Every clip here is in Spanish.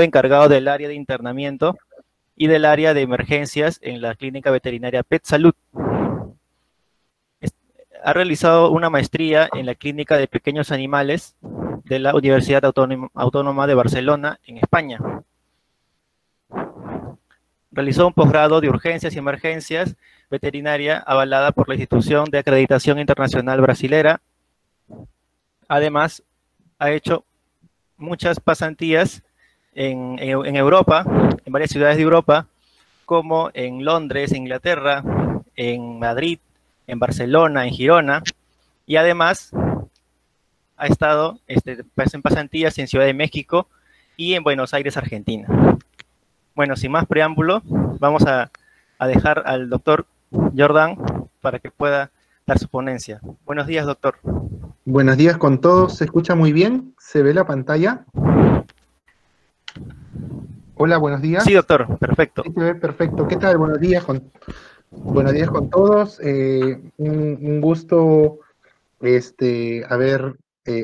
encargado del área de internamiento y del área de emergencias en la clínica veterinaria Pet Salud. Ha realizado una maestría en la clínica de pequeños animales de la Universidad Autónoma de Barcelona, en España. Realizó un posgrado de urgencias y emergencias veterinaria avalada por la Institución de Acreditación Internacional Brasilera. Además, ha hecho muchas pasantías en Europa, en varias ciudades de Europa, como en Londres, en Inglaterra, en Madrid, en Barcelona, en Girona, y además ha estado en pasantías en Ciudad de México y en Buenos Aires, Argentina. Bueno, sin más preámbulo, vamos a dejar al doctor Jordan para que pueda dar su ponencia. Buenos días, doctor. Buenos días con todos. ¿Se escucha muy bien? ¿Se ve la pantalla? Hola, buenos días. Sí, doctor, perfecto. Sí, se ve perfecto. ¿Qué tal? Buenos días con todos. Un gusto haber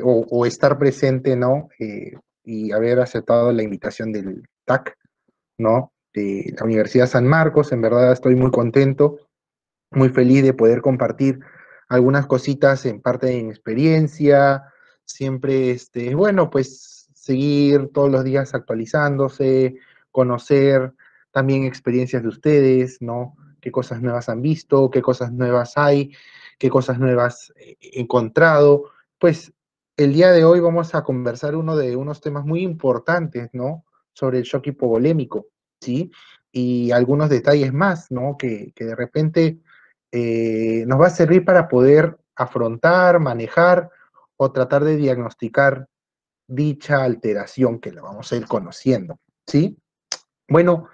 o estar presente, ¿no? Y haber aceptado la invitación del TAC, ¿no? De la Universidad San Marcos. En verdad estoy muy contento, muy feliz de poder compartir algunas cositas en parte de mi experiencia. Siempre, bueno, pues seguir todos los días actualizándose, conocer también experiencias de ustedes, ¿no? Qué cosas nuevas han visto, qué cosas nuevas hay, qué cosas nuevas he encontrado. Pues el día de hoy vamos a conversar uno de unos temas muy importantes, ¿no? Sobre el shock hipovolémico, ¿sí? Y algunos detalles más, ¿no? Que de repente nos va a servir para poder afrontar, manejar o tratar de diagnosticar dicha alteración que la vamos a ir conociendo, ¿sí? Bueno,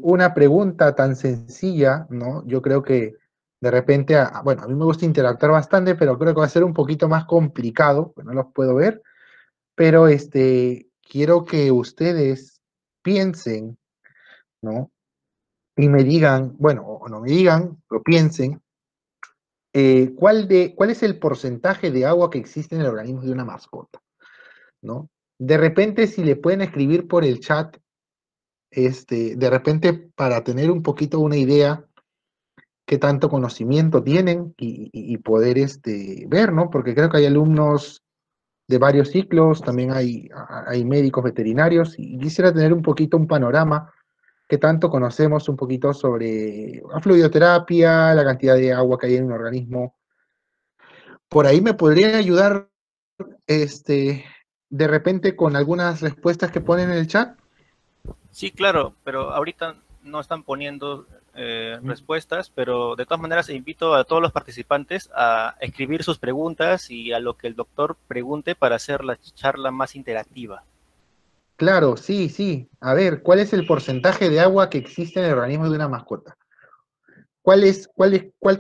una pregunta tan sencilla, ¿no? Yo creo que de repente, bueno, a mí me gusta interactuar bastante, pero creo que va a ser un poquito más complicado, pues no los puedo ver, pero quiero que ustedes piensen, ¿no? Y me digan, bueno, o no me digan, pero piensen, ¿cuál es el porcentaje de agua que existe en el organismo de una mascota? ¿No? De repente, si le pueden escribir por el chat, de repente para tener un poquito una idea qué tanto conocimiento tienen y poder ver, ¿no? Porque creo que hay alumnos de varios ciclos, también hay médicos veterinarios y quisiera tener un poquito un panorama, qué tanto conocemos un poquito sobre la fluidoterapia, la cantidad de agua que hay en un organismo. Por ahí me podrían ayudar, de repente con algunas respuestas que ponen en el chat. Sí, claro, pero ahorita no están poniendo respuestas, pero de todas maneras invito a todos los participantes a escribir sus preguntas y a lo que el doctor pregunte para hacer la charla más interactiva. Claro, sí, sí. A ver, ¿cuál es el porcentaje de agua que existe en el organismo de una mascota? ¿Cuál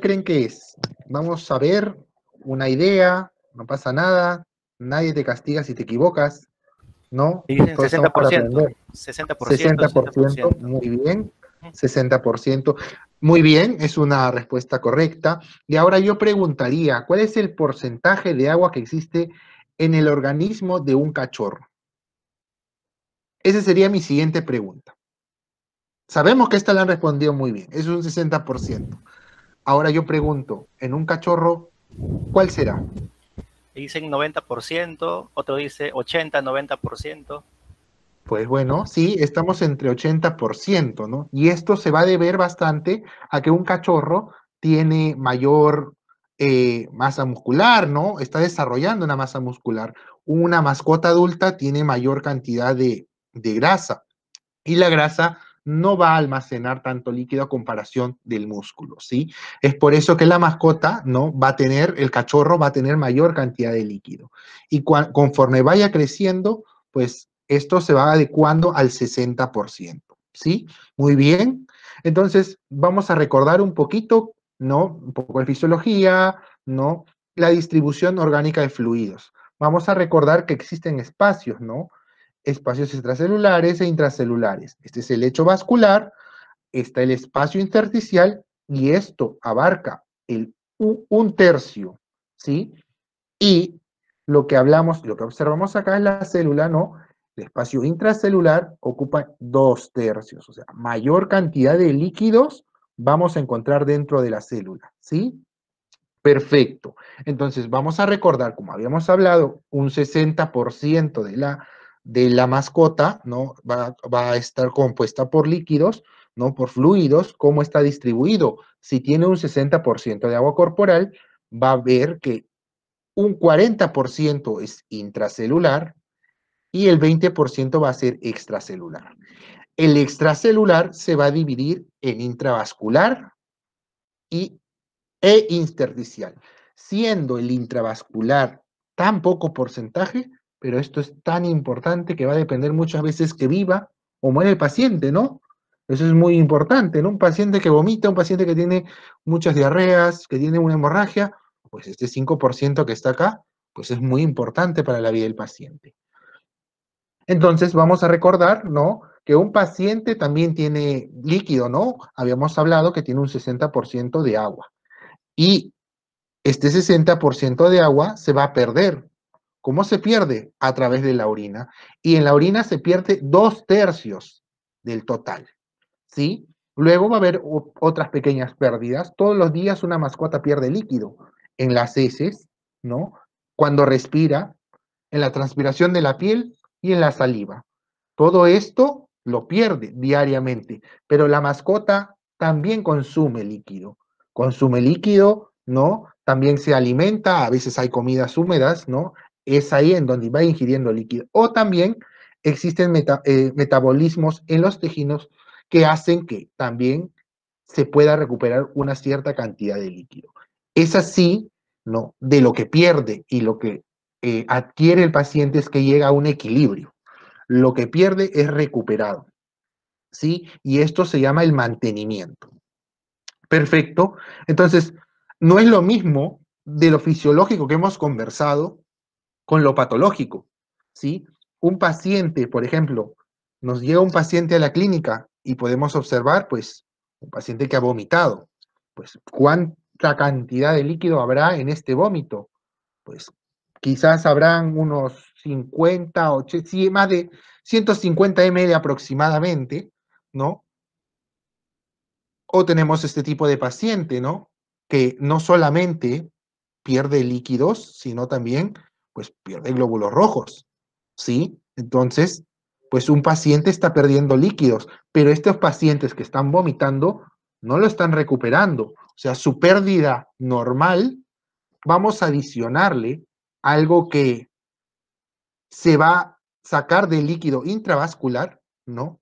creen que es? Vamos a ver, una idea, no pasa nada, nadie te castiga si te equivocas, ¿no? Y dicen Todos estamos para 60%, aprender. 60%, 60%, 60%. muy bien. 60%, muy bien, es una respuesta correcta. Y ahora yo preguntaría, ¿cuál es el porcentaje de agua que existe en el organismo de un cachorro? Esa sería mi siguiente pregunta. Sabemos que esta la han respondido muy bien, es un 60%. Ahora yo pregunto, en un cachorro, ¿cuál será? Dicen 90%, otro dice 80, 90%. Pues bueno, sí, estamos entre 80%, ¿no? Y esto se va a deber bastante a que un cachorro tiene mayor masa muscular, ¿no? Está desarrollando una masa muscular. Una mascota adulta tiene mayor cantidad de grasa. Y la grasa no va a almacenar tanto líquido a comparación del músculo, ¿sí? Es por eso que la mascota, ¿no? El cachorro va a tener mayor cantidad de líquido. Y conforme vaya creciendo, pues esto se va adecuando al 60%, ¿sí? Muy bien. Entonces, vamos a recordar un poquito, ¿no? Un poco de fisiología, ¿no? La distribución orgánica de fluidos. Vamos a recordar que existen espacios, ¿no? Espacios extracelulares e intracelulares. Este es el lecho vascular, está el espacio intersticial y esto abarca un tercio, ¿sí? Y lo que hablamos, lo que observamos acá es la célula, ¿no? El espacio intracelular ocupa 2/3, o sea, mayor cantidad de líquidos vamos a encontrar dentro de la célula, ¿sí? Perfecto. Entonces, vamos a recordar, como habíamos hablado, un 60% de la mascota, ¿no? Va a estar compuesta por líquidos, ¿no? Por fluidos. ¿Cómo está distribuido? Si tiene un 60% de agua corporal, va a ver que un 40% es intracelular y el 20% va a ser extracelular. El extracelular se va a dividir en intravascular y intersticial, siendo el intravascular tan poco porcentaje, pero esto es tan importante que va a depender muchas veces que viva o muere el paciente, ¿no? Eso es muy importante, ¿no? Un paciente que vomita, un paciente que tiene muchas diarreas, que tiene una hemorragia, pues este 5% que está acá, pues es muy importante para la vida del paciente. Entonces vamos a recordar, ¿no? Que un paciente también tiene líquido, ¿no? Habíamos hablado que tiene un 60% de agua. Y este 60% de agua se va a perder. ¿Cómo se pierde? A través de la orina. Y en la orina se pierde 2/3 del total, ¿sí? Luego va a haber otras pequeñas pérdidas. Todos los días una mascota pierde líquido. En las heces, ¿no? Cuando respira, en la transpiración de la piel y en la saliva. Todo esto lo pierde diariamente, pero la mascota también consume líquido, ¿no? También se alimenta, a veces hay comidas húmedas, ¿no? Es ahí en donde va ingiriendo líquido. O también existen metabolismos en los tejidos que hacen que también se pueda recuperar una cierta cantidad de líquido. Es así, ¿no? De lo que pierde y lo que adquiere el paciente es que llega a un equilibrio. Lo que pierde es recuperado, ¿sí? Y esto se llama el mantenimiento. Perfecto. Entonces, no es lo mismo de lo fisiológico que hemos conversado con lo patológico, ¿sí? Un paciente, por ejemplo, nos llega un paciente a la clínica y podemos observar, pues, un paciente que ha vomitado, pues, ¿cuánta cantidad de líquido habrá en este vómito? Pues, quizás habrán unos 50, 80, sí, más de 150 ml aproximadamente, ¿no? O tenemos este tipo de paciente, ¿no? Que no solamente pierde líquidos, sino también, pues, pierde glóbulos rojos, ¿sí? Entonces, pues un paciente está perdiendo líquidos, pero estos pacientes que están vomitando no lo están recuperando. O sea, su pérdida normal, vamos a adicionarle algo que se va a sacar del líquido intravascular, ¿no?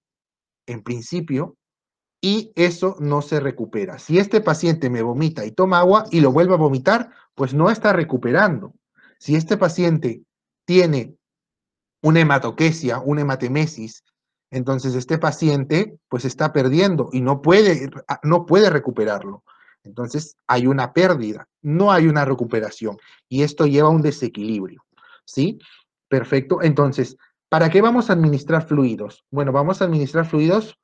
En principio, y eso no se recupera. Si este paciente me vomita y toma agua y lo vuelve a vomitar, pues no está recuperando. Si este paciente tiene una hematoquesia, una hematemesis, entonces este paciente pues está perdiendo y no puede recuperarlo. Entonces hay una pérdida, no hay una recuperación y esto lleva a un desequilibrio, ¿sí? Perfecto. Entonces, ¿para qué vamos a administrar fluidos? Bueno, vamos a administrar fluidos,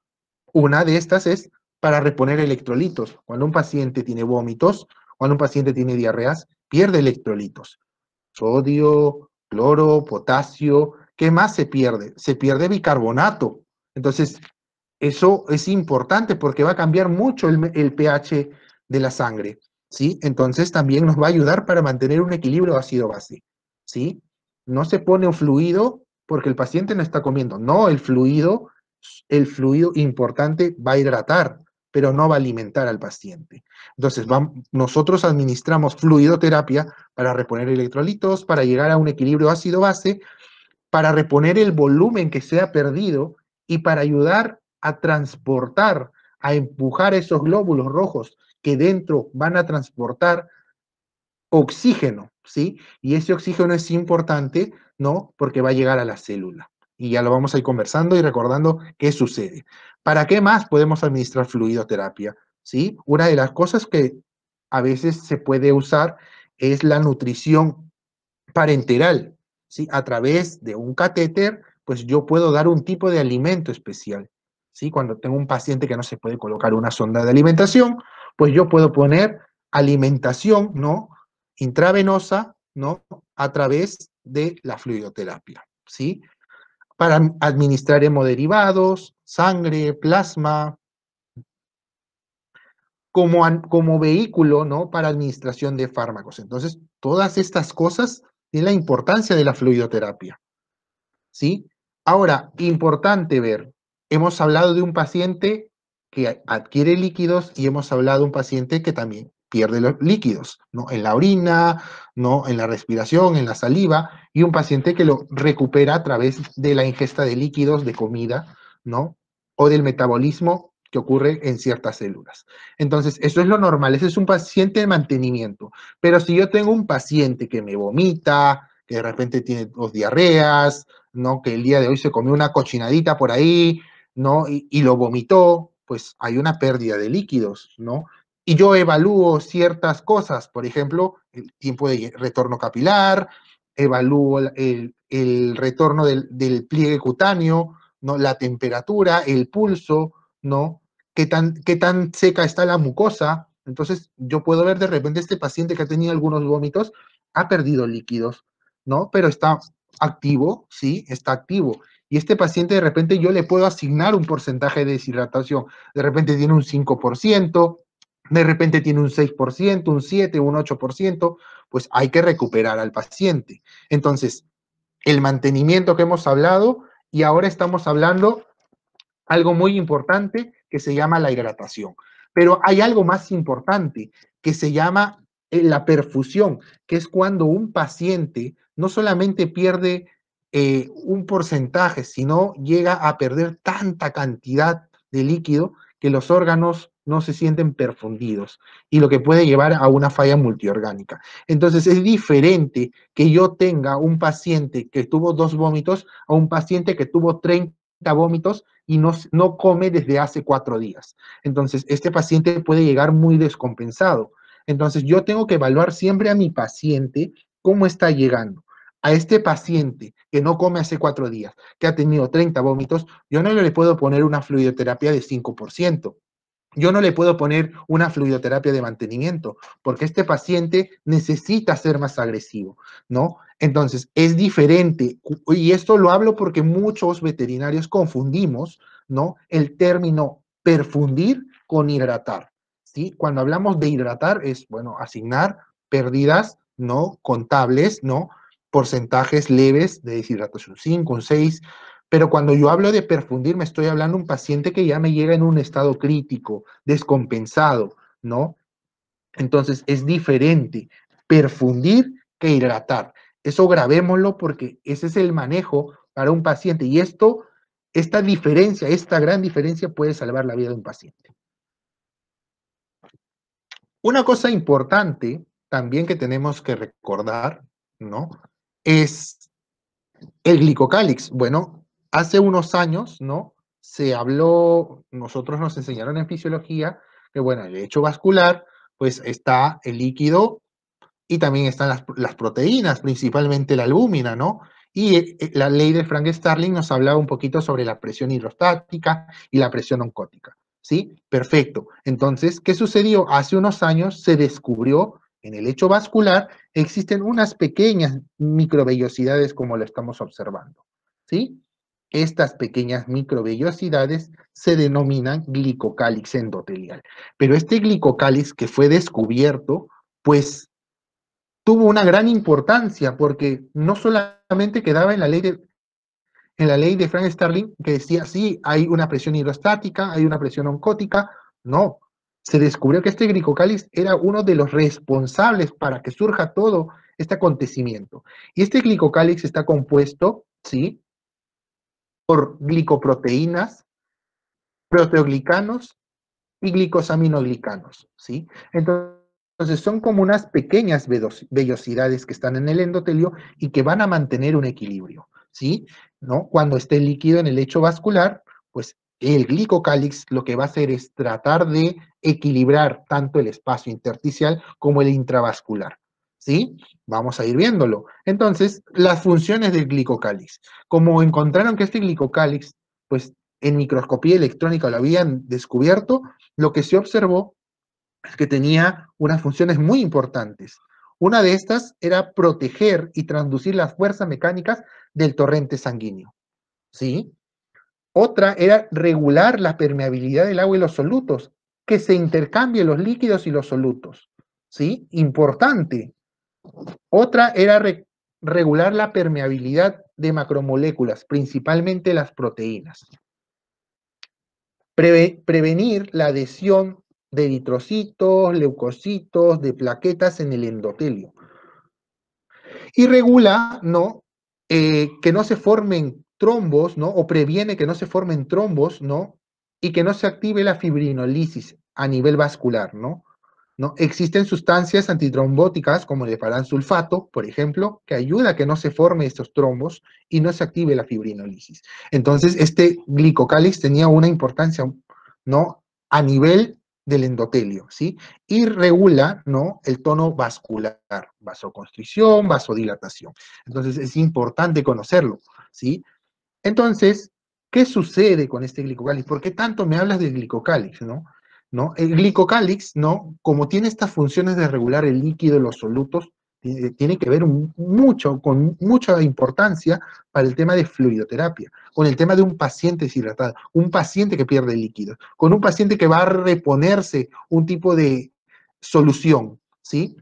una de estas es para reponer electrolitos. Cuando un paciente tiene vómitos, cuando un paciente tiene diarreas, pierde electrolitos. Sodio, cloro, potasio. ¿Qué más se pierde? Se pierde bicarbonato. Entonces, eso es importante porque va a cambiar mucho el pH de la sangre, ¿sí? Entonces, también nos va a ayudar para mantener un equilibrio ácido-base, ¿sí? No se pone un fluido porque el paciente no está comiendo. No, el fluido importante va a hidratar, pero no va a alimentar al paciente. Entonces, nosotros administramos fluidoterapia para reponer electrolitos, para llegar a un equilibrio ácido-base, para reponer el volumen que se ha perdido y para ayudar a transportar, a empujar esos glóbulos rojos que dentro van a transportar oxígeno, ¿sí? Y ese oxígeno es importante, ¿no? Porque va a llegar a la célula. Y ya lo vamos a ir conversando y recordando qué sucede. ¿Para qué más podemos administrar fluidoterapia? ¿Sí? Una de las cosas que a veces se puede usar es la nutrición parenteral, ¿sí? A través de un catéter, pues yo puedo dar un tipo de alimento especial, ¿sí? Cuando tengo un paciente que no se puede colocar una sonda de alimentación, pues yo puedo poner alimentación, ¿no? Intravenosa, ¿no? A través de la fluidoterapia, ¿sí? para administrar hemoderivados, sangre, plasma, como vehículo, ¿no? Para administración de fármacos. Entonces, todas estas cosas tienen la importancia de la fluidoterapia, ¿sí? Ahora, importante ver, hemos hablado de un paciente que adquiere líquidos y hemos hablado de un paciente que también pierde los líquidos, ¿no? En la orina, ¿no? En la respiración, en la saliva, y un paciente que lo recupera a través de la ingesta de líquidos, de comida, ¿no? O del metabolismo que ocurre en ciertas células. Entonces, eso es lo normal, ese es un paciente de mantenimiento. Pero si yo tengo un paciente que me vomita, que de repente tiene dos diarreas, ¿no? Que el día de hoy se comió una cochinadita por ahí, ¿no? Y lo vomitó, pues hay una pérdida de líquidos, ¿no? Y yo evalúo ciertas cosas, por ejemplo, el tiempo de retorno capilar, evalúo el retorno del pliegue cutáneo, ¿no? La temperatura, el pulso, ¿no? Qué tan seca está la mucosa. Entonces, yo puedo ver de repente este paciente que ha tenido algunos vómitos, ha perdido líquidos, ¿no? Pero está activo, sí, está activo. Y este paciente de repente yo le puedo asignar un porcentaje de deshidratación. De repente tiene un 5%, de repente tiene un 6%, un 7%, un 8%, pues hay que recuperar al paciente. Entonces, el mantenimiento que hemos hablado y ahora estamos hablando algo muy importante que se llama la hidratación. Pero hay algo más importante que se llama la perfusión, que es cuando un paciente no solamente pierde un porcentaje, sino llega a perder tanta cantidad de líquido que los órganos no se sienten perfundidos y lo que puede llevar a una falla multiorgánica. Entonces es diferente que yo tenga un paciente que tuvo 2 vómitos a un paciente que tuvo 30 vómitos y no come desde hace 4 días. Entonces, este paciente puede llegar muy descompensado. Entonces, yo tengo que evaluar siempre a mi paciente cómo está llegando. A este paciente que no come hace 4 días, que ha tenido 30 vómitos, yo no le puedo poner una fluidoterapia de 5%. Yo no le puedo poner una fluidoterapia de mantenimiento, porque este paciente necesita ser más agresivo, ¿no? Entonces, es diferente, y esto lo hablo porque muchos veterinarios confundimos, ¿no? El término perfundir con hidratar, ¿sí? Cuando hablamos de hidratar es, bueno, asignar pérdidas, ¿no? Contables, ¿no? Porcentajes leves de deshidratación, 5, un 6, pero cuando yo hablo de perfundir, me estoy hablando de un paciente que ya me llega en un estado crítico, descompensado, ¿no? Entonces es diferente perfundir que hidratar. Eso grabémoslo porque ese es el manejo para un paciente. Y esta diferencia, esta gran diferencia puede salvar la vida de un paciente. Una cosa importante también que tenemos que recordar, ¿no? Es el glicocálix. Bueno, hace unos años, ¿no? Se habló, nosotros nos enseñaron en fisiología que, bueno, el hecho vascular, pues está el líquido y también están las proteínas, principalmente la albúmina, ¿no? Y la ley de Frank-Starling nos hablaba un poquito sobre la presión hidrostática y la presión oncótica, ¿sí? Perfecto. Entonces, ¿qué sucedió? Hace unos años se descubrió en el lecho vascular existen unas pequeñas microvellosidades como lo estamos observando, ¿sí? Estas pequeñas microvellosidades se denominan glicocálix endotelial. Pero este glicocálix que fue descubierto, pues tuvo una gran importancia porque no solamente quedaba en la ley de Frank Starling que decía, sí, hay una presión hidrostática, hay una presión oncótica, no. Se descubrió que este glicocáliz era uno de los responsables para que surja todo este acontecimiento. Y este glicocáliz está compuesto, ¿sí? Por glicoproteínas, proteoglicanos y glicosaminoglicanos, ¿sí? Entonces son como unas pequeñas vellosidades que están en el endotelio y que van a mantener un equilibrio, ¿sí? ¿No? Cuando esté líquido en el lecho vascular, pues el glicocálix lo que va a hacer es tratar de equilibrar tanto el espacio intersticial como el intravascular, ¿sí? Vamos a ir viéndolo. Entonces, las funciones del glicocálix. Como encontraron que este glicocálix, pues en microscopía electrónica lo habían descubierto, lo que se observó es que tenía unas funciones muy importantes. Una de estas era proteger y transducir las fuerzas mecánicas del torrente sanguíneo, ¿sí? Otra era regular la permeabilidad del agua y los solutos, que se intercambien los líquidos y los solutos, ¿sí? Importante. Otra era regular la permeabilidad de macromoléculas, principalmente las proteínas. Prevenir la adhesión de eritrocitos, leucocitos, de plaquetas en el endotelio. Y regula, ¿no? Que no se formen trombos, ¿no? O previene que no se formen trombos, ¿no? Y que no se active la fibrinolisis a nivel vascular, ¿no? ¿No? Existen sustancias antitrombóticas como el sulfato, por ejemplo, que ayuda a que no se formen estos trombos y no se active la fibrinolisis. Entonces, este glicocálix tenía una importancia, ¿no? A nivel del endotelio, ¿sí? Y regula, ¿no? El tono vascular, vasoconstricción, vasodilatación. Entonces, es importante conocerlo, ¿sí? Entonces, ¿qué sucede con este glicocálix? ¿Por qué tanto me hablas del glicocálix, no? ¿No? El glicocálix, ¿no? Como tiene estas funciones de regular el líquido y los solutos, tiene que ver mucho, con mucha importancia para el tema de fluidoterapia, con el tema de un paciente deshidratado, un paciente que pierde líquido, con un paciente que va a reponerse un tipo de solución, ¿sí?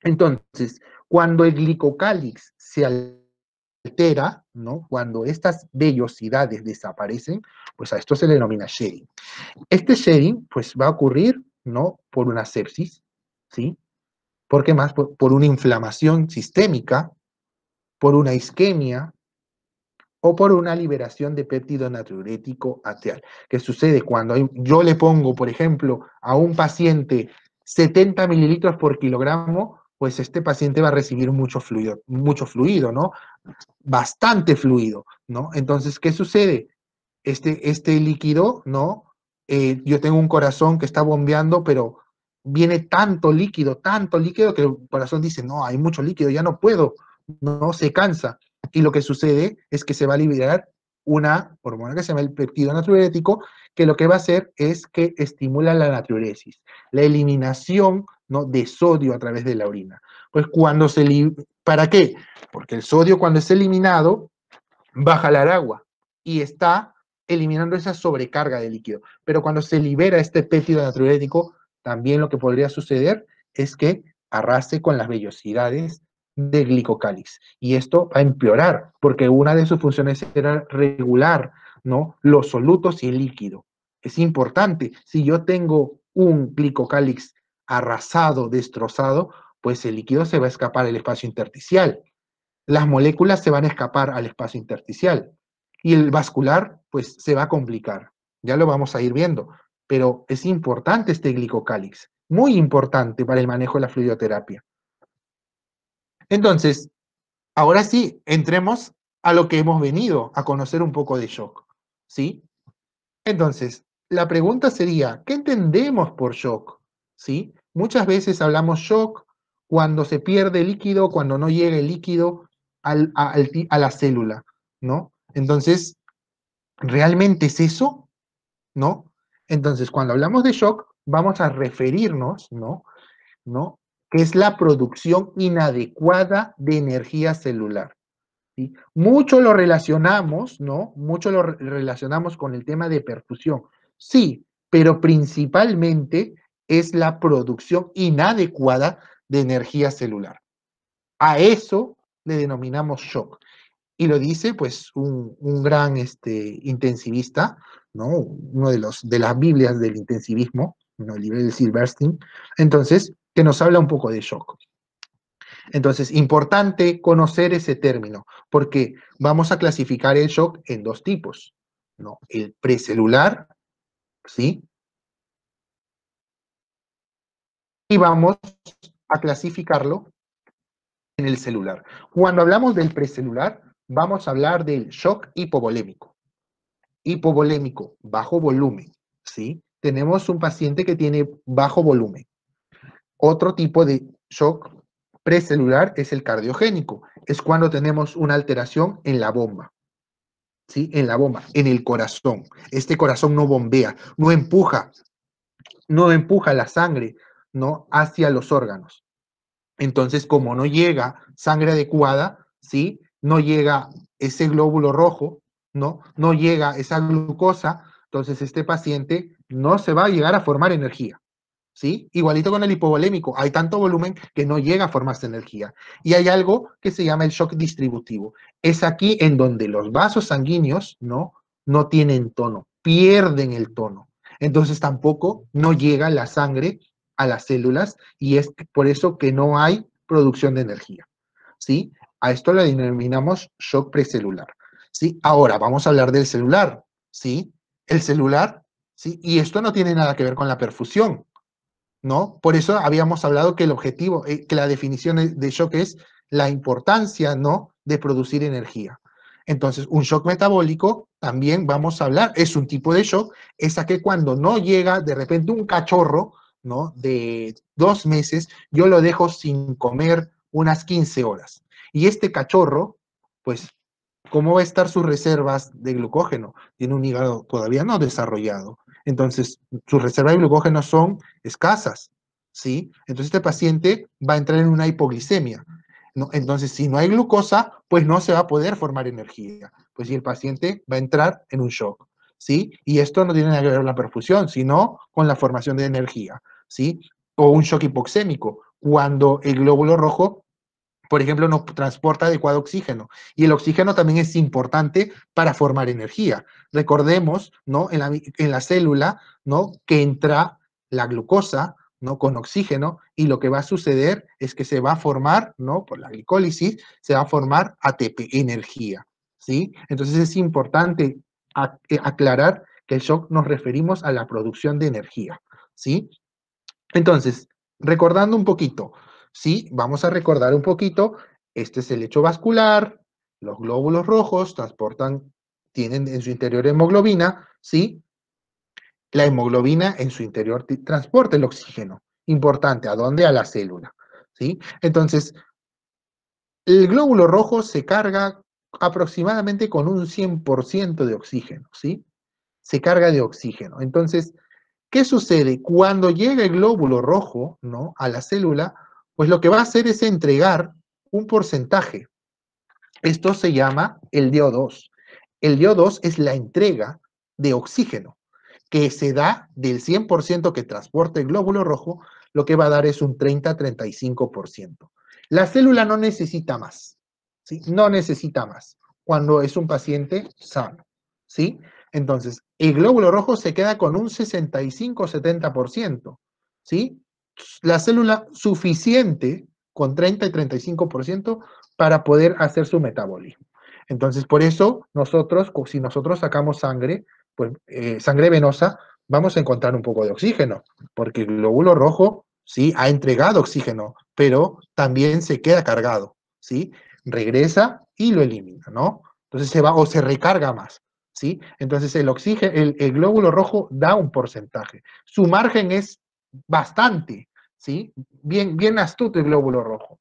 Entonces, cuando el glicocálix se altera, ¿no? Cuando estas vellosidades desaparecen, pues a esto se le denomina shedding. Este shedding, pues va a ocurrir, ¿no? Por una sepsis, ¿sí? ¿Por qué más? Por una inflamación sistémica, por una isquemia o por una liberación de péptido natriurético atrial. ¿Qué sucede cuando yo le pongo, por ejemplo, a un paciente 70 mililitros por kilogramo? Pues este paciente va a recibir mucho fluido, ¿no? Bastante fluido, ¿no? Entonces, ¿qué sucede? Este líquido, ¿no? Yo tengo un corazón que está bombeando, pero viene tanto líquido, que el corazón dice, no, hay mucho líquido, ya no puedo, no se cansa. Y lo que sucede es que se va a liberar una hormona que se llama el péptido natriurético, que lo que va a hacer es que estimula la natriuresis, la eliminación, ¿no? De sodio a través de la orina. Pues ¿para qué? Porque el sodio cuando es eliminado va a jalar agua y está eliminando esa sobrecarga de líquido. Pero cuando se libera este péptido natriurético, también lo que podría suceder es que arrase con las vellosidades de glicocálix. Y esto va a empeorar, porque una de sus funciones era regular, ¿no? Los solutos y el líquido. Es importante, si yo tengo un glicocálix arrasado, destrozado, pues el líquido se va a escapar al espacio intersticial, las moléculas se van a escapar al espacio intersticial y el vascular pues se va a complicar. Ya lo vamos a ir viendo, pero es importante este glicocálix, muy importante para el manejo de la fluidoterapia. Entonces, ahora sí, entremos a lo que hemos venido, a conocer un poco de shock, ¿sí? Entonces, la pregunta sería, ¿qué entendemos por shock? ¿Sí? Muchas veces hablamos shock cuando se pierde líquido, cuando no llega el líquido a la célula, ¿no? Entonces, ¿realmente es eso? ¿No? Entonces, cuando hablamos de shock, vamos a referirnos, ¿no? ¿No? Que es la producción inadecuada de energía celular. ¿Sí? Mucho lo relacionamos, ¿no? Mucho lo relacionamos con el tema de perfusión. Sí, pero principalmente es la producción inadecuada de energía celular. A eso le denominamos shock. Y lo dice, pues, un gran intensivista, ¿no? Uno de las Biblias del intensivismo, ¿no? El libro de Silverstein. Entonces, que nos habla un poco de shock. Entonces, importante conocer ese término, porque vamos a clasificar el shock en dos tipos, ¿no? El precelular, ¿sí? Y vamos a clasificarlo en el celular. Cuando hablamos del precelular, vamos a hablar del shock hipovolémico. Hipovolémico, bajo volumen, ¿sí? Tenemos un paciente que tiene bajo volumen. Otro tipo de shock precelular es el cardiogénico. Es cuando tenemos una alteración en la bomba, ¿sí? En la bomba, en el corazón. Este corazón no bombea, no empuja la sangre, ¿no? Hacia los órganos. Entonces, como no llega sangre adecuada, ¿sí? No llega ese glóbulo rojo, no llega esa glucosa, entonces este paciente no se va a llegar a formar energía. ¿Sí? Igualito con el hipovolémico, hay tanto volumen que no llega a formarse energía. Y hay algo que se llama el shock distributivo. Es aquí en donde los vasos sanguíneos no tienen tono, pierden el tono. Entonces tampoco no llega la sangre a las células y es por eso que no hay producción de energía. ¿Sí? A esto lo denominamos shock precelular. ¿Sí? Ahora vamos a hablar del celular. ¿Sí? El celular, ¿sí? Y esto no tiene nada que ver con la perfusión. ¿No? Por eso habíamos hablado que el objetivo, que la definición de shock es la importancia, ¿no? De producir energía. Entonces, un shock metabólico, también vamos a hablar, es un tipo de shock, es a que cuando no llega de repente un cachorro, ¿no? De 2 meses, yo lo dejo sin comer unas 15 horas. Y este cachorro, pues, ¿cómo va a estar sus reservas de glucógeno? Tiene un hígado todavía no desarrollado. Entonces, sus reservas de glucógeno son escasas, ¿sí? Entonces, este paciente va a entrar en una hipoglicemia, ¿no? Entonces, si no hay glucosa, pues no se va a poder formar energía. Pues y el paciente va a entrar en un shock, ¿sí? Y esto no tiene nada que ver con la perfusión, sino con la formación de energía, ¿sí? O un shock hipoxémico, cuando el glóbulo rojo, por ejemplo, no transporta adecuado oxígeno. Y el oxígeno también es importante para formar energía. Recordemos, ¿no? En la célula, ¿no? Que entra la glucosa, ¿no? Con oxígeno, y lo que va a suceder es que se va a formar, ¿no? Por la glicólisis, se va a formar ATP, energía, ¿sí? Entonces es importante aclarar que el shock nos referimos a la producción de energía, ¿sí? Entonces, recordando un poquito, ¿sí? Vamos a recordar un poquito, este es el lecho vascular, los glóbulos rojos tienen en su interior hemoglobina, ¿sí? La hemoglobina en su interior transporta el oxígeno. Importante, ¿a dónde? A la célula, ¿sí? Entonces, el glóbulo rojo se carga aproximadamente con un 100% de oxígeno, ¿sí? Se carga de oxígeno. Entonces, ¿qué sucede? Cuando llega el glóbulo rojo, ¿no? A la célula, pues lo que va a hacer es entregar un porcentaje. Esto se llama el DO2. El DO2 es la entrega de oxígeno que se da del 100% que transporta el glóbulo rojo, lo que va a dar es un 30-35%. La célula no necesita más, ¿sí? No necesita más cuando es un paciente sano, ¿sí? Entonces, el glóbulo rojo se queda con un 65-70%, ¿sí? La célula suficiente con 30 y 35% para poder hacer su metabolismo. Entonces, por eso nosotros, si nosotros sacamos sangre, pues sangre venosa, vamos a encontrar un poco de oxígeno, porque el glóbulo rojo sí ha entregado oxígeno, pero también se queda cargado, ¿sí? Regresa y lo elimina, ¿no? Entonces se va o se recarga más, ¿sí? Entonces el oxígeno, el glóbulo rojo da un porcentaje. Su margen es bastante, ¿sí? Bien, bien astuto el glóbulo rojo.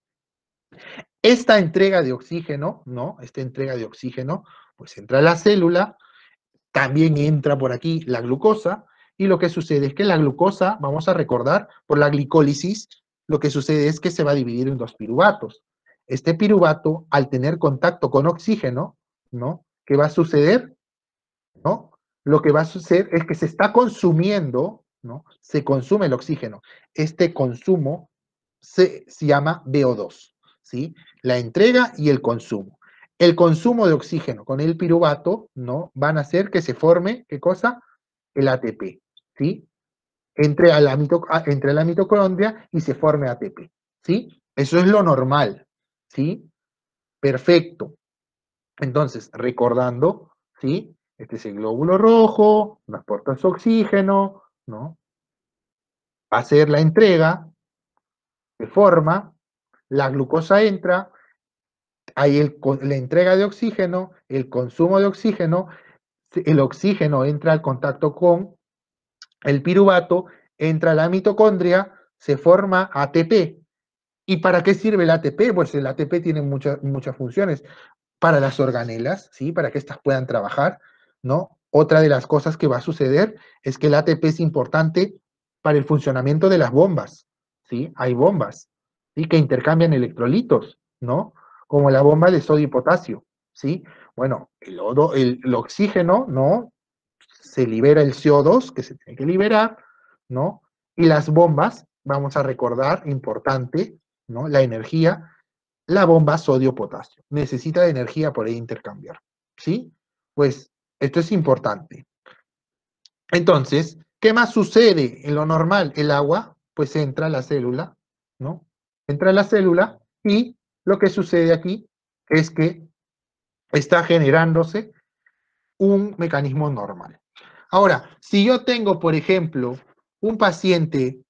Esta entrega de oxígeno, ¿no? Esta entrega de oxígeno, pues entra a la célula, también entra por aquí la glucosa, y lo que sucede es que la glucosa, vamos a recordar, por la glicólisis, lo que sucede es que se va a dividir en dos piruvatos. Este piruvato, al tener contacto con oxígeno, ¿no? ¿Qué va a suceder? ¿No? Lo que va a suceder es que se está consumiendo, ¿no? Se consume el oxígeno. Este consumo se llama VO2, ¿sí? La entrega y el consumo. El consumo de oxígeno con el piruvato, ¿no? Van a hacer que se forme, ¿qué cosa? El ATP, ¿sí? Entre la mitocondria y se forme ATP, ¿sí? Eso es lo normal, ¿sí? Perfecto. Entonces, recordando, ¿sí? Este es el glóbulo rojo, transporta su oxígeno, ¿no? Va a hacer la entrega, se forma, la glucosa entra, hay la entrega de oxígeno, el consumo de oxígeno, el oxígeno entra al contacto con el piruvato, entra a la mitocondria, se forma ATP. ¿Y para qué sirve el ATP? Pues el ATP tiene muchas funciones. Para las organelas, ¿sí? Para que éstas puedan trabajar, ¿no? Otra de las cosas que va a suceder es que el ATP es importante para el funcionamiento de las bombas, ¿sí? Hay bombas, ¿sí? Que intercambian electrolitos, ¿no? Como la bomba de sodio y potasio, ¿sí? Bueno, el oxígeno, ¿no? Se libera el CO2 que se tiene que liberar, ¿no? Y las bombas, vamos a recordar, importante, ¿no? La energía, la bomba sodio-potasio. Necesita de energía por intercambiar, ¿sí? Pues esto es importante. Entonces, ¿qué más sucede en lo normal? El agua, pues entra a la célula, ¿no? Entra a la célula y lo que sucede aquí es que está generándose un mecanismo normal. Ahora, si yo tengo, por ejemplo, un paciente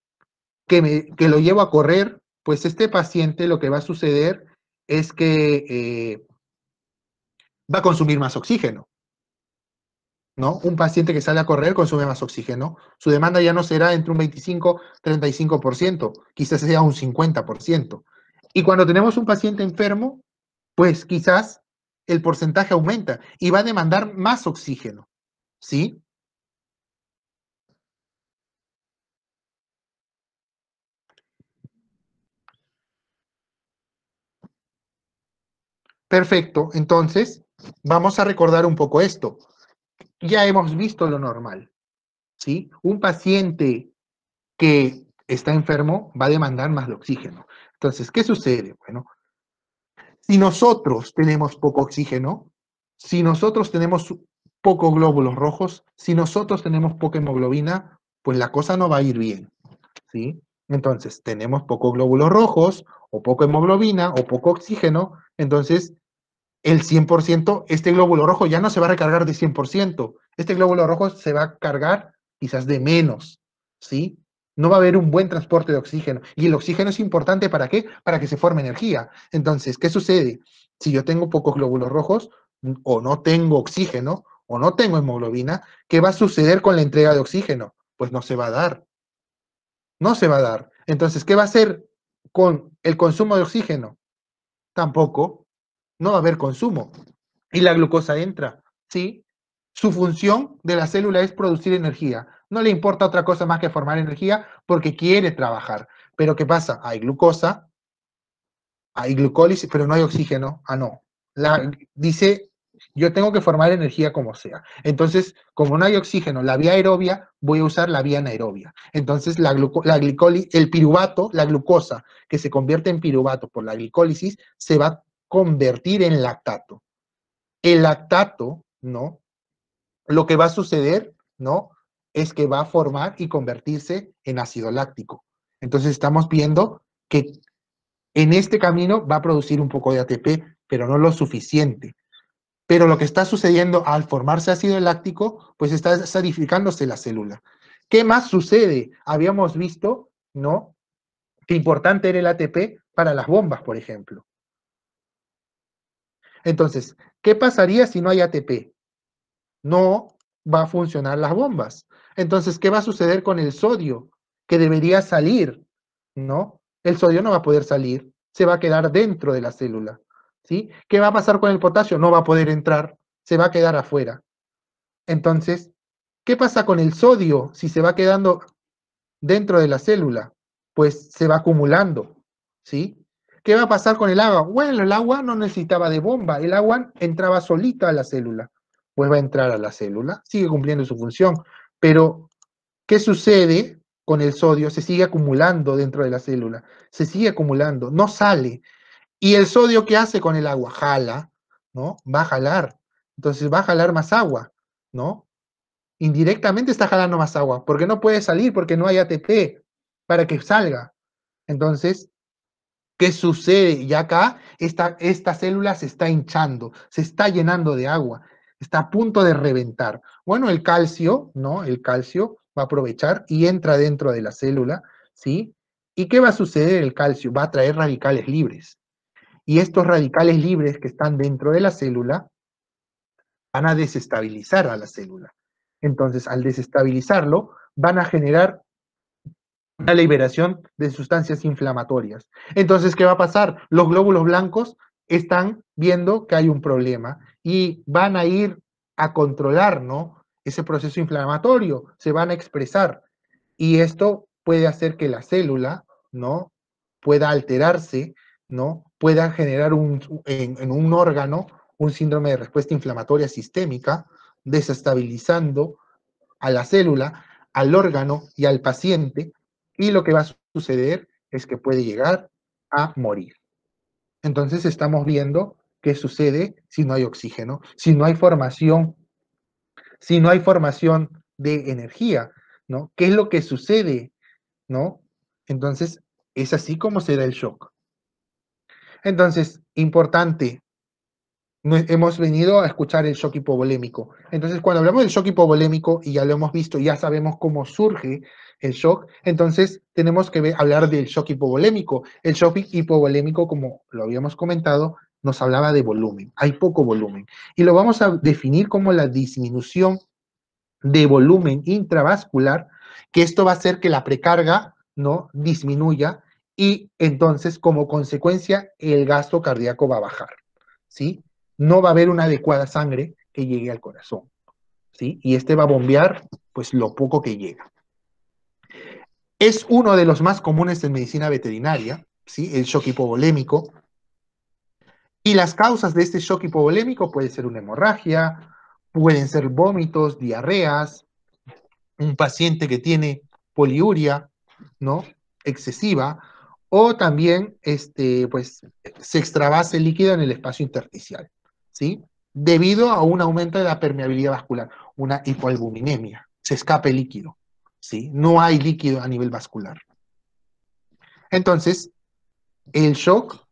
que lo llevo a correr, pues este paciente lo que va a suceder es que va a consumir más oxígeno, ¿no? Un paciente que sale a correr consume más oxígeno. Su demanda ya no será entre un 25-35%, quizás sea un 50%. Y cuando tenemos un paciente enfermo, pues quizás el porcentaje aumenta y va a demandar más oxígeno, ¿sí? Perfecto, entonces vamos a recordar un poco esto. Ya hemos visto lo normal, ¿sí? Un paciente que está enfermo va a demandar más de oxígeno. Entonces, ¿qué sucede? Bueno, si nosotros tenemos poco oxígeno, si nosotros tenemos pocos glóbulos rojos, si nosotros tenemos poca hemoglobina, pues la cosa no va a ir bien, ¿sí? Entonces, tenemos pocos glóbulos rojos, o poca hemoglobina, o poco oxígeno, entonces el 100%, este glóbulo rojo ya no se va a recargar de 100%. Este glóbulo rojo se va a cargar quizás de menos, ¿sí? No va a haber un buen transporte de oxígeno. Y el oxígeno es importante ¿para qué? Para que se forme energía. Entonces, ¿qué sucede? Si yo tengo pocos glóbulos rojos, o no tengo oxígeno, o no tengo hemoglobina, ¿qué va a suceder con la entrega de oxígeno? Pues no se va a dar. No se va a dar. Entonces, ¿qué va a hacer con el consumo de oxígeno? Tampoco. No va a haber consumo. Y la glucosa entra, ¿sí? Su función de la célula es producir energía. No le importa otra cosa más que formar energía porque quiere trabajar. Pero ¿qué pasa? Hay glucosa, hay glucólisis, pero no hay oxígeno. Ah, no. Dice, yo tengo que formar energía como sea. Entonces, como no hay oxígeno, la vía aerobia, voy a usar la vía anaerobia. Entonces, la glicólisis, el piruvato, la glucosa, que se convierte en piruvato por la glicólisis, se va a convertir en lactato. El lactato, ¿no? Lo que va a suceder, ¿no? Es que va a formar y convertirse en ácido láctico. Entonces estamos viendo que en este camino va a producir un poco de ATP, pero no lo suficiente. Pero lo que está sucediendo al formarse ácido láctico, pues está acidificándose la célula. ¿Qué más sucede? Habíamos visto, ¿no? Que importante era el ATP para las bombas, por ejemplo. Entonces, ¿qué pasaría si no hay ATP? No va a funcionar las bombas. Entonces, ¿qué va a suceder con el sodio? Que debería salir, ¿no? El sodio no va a poder salir, se va a quedar dentro de la célula, ¿sí? ¿Qué va a pasar con el potasio? No va a poder entrar, se va a quedar afuera. Entonces, ¿qué pasa con el sodio si se va quedando dentro de la célula? Pues se va acumulando, ¿sí? ¿Qué va a pasar con el agua? Bueno, el agua no necesitaba de bomba, el agua entraba solita a la célula. Pues va a entrar a la célula, sigue cumpliendo su función. Pero, ¿qué sucede con el sodio? Se sigue acumulando dentro de la célula, se sigue acumulando, no sale. ¿Y el sodio qué hace con el agua? Jala, ¿no? Va a jalar. Entonces va a jalar más agua, ¿no? Indirectamente está jalando más agua, porque no puede salir, porque no hay ATP para que salga. Entonces, ¿qué sucede? Y acá esta célula se está hinchando, se está llenando de agua, está a punto de reventar. Bueno, el calcio, ¿no? El calcio va a aprovechar y entra dentro de la célula, ¿sí? ¿Y qué va a suceder? El calcio va a traer radicales libres. Y estos radicales libres que están dentro de la célula van a desestabilizar a la célula. Entonces, al desestabilizarlo, van a generar una liberación de sustancias inflamatorias. Entonces, ¿qué va a pasar? Los glóbulos blancos están viendo que hay un problema y van a ir a controlar, ¿no? Ese proceso inflamatorio, se van a expresar. Y esto puede hacer que la célula, ¿no? Pueda alterarse, ¿no? Pueda generar en un órgano un síndrome de respuesta inflamatoria sistémica, desestabilizando a la célula, al órgano y al paciente, y lo que va a suceder es que puede llegar a morir. Entonces estamos viendo qué sucede si no hay oxígeno, si no hay formación de energía, ¿no? ¿Qué es lo que sucede, ¿no? Entonces, es así como se da el shock. Entonces, importante, hemos venido a escuchar el shock hipovolémico. Entonces, cuando hablamos del shock hipovolémico, y ya lo hemos visto, ya sabemos cómo surge el shock, entonces tenemos que hablar del shock hipovolémico. El shock hipovolémico, como lo habíamos comentado, nos hablaba de volumen. Hay poco volumen. Y lo vamos a definir como la disminución de volumen intravascular, que esto va a hacer que la precarga, ¿no?, disminuya, y entonces, como consecuencia, el gasto cardíaco va a bajar, ¿sí? No va a haber una adecuada sangre que llegue al corazón, ¿sí? Y este va a bombear, pues, lo poco que llega. Es uno de los más comunes en medicina veterinaria, ¿sí?, el shock hipovolémico. Y las causas de este shock hipovolémico puede ser una hemorragia, pueden ser vómitos, diarreas, un paciente que tiene poliuria, ¿no?, excesiva, o también pues, se extravase líquido en el espacio intersticial, ¿sí? Debido a un aumento de la permeabilidad vascular, una hipoalbuminemia, se escape líquido, ¿sí? No hay líquido a nivel vascular. Entonces, el shock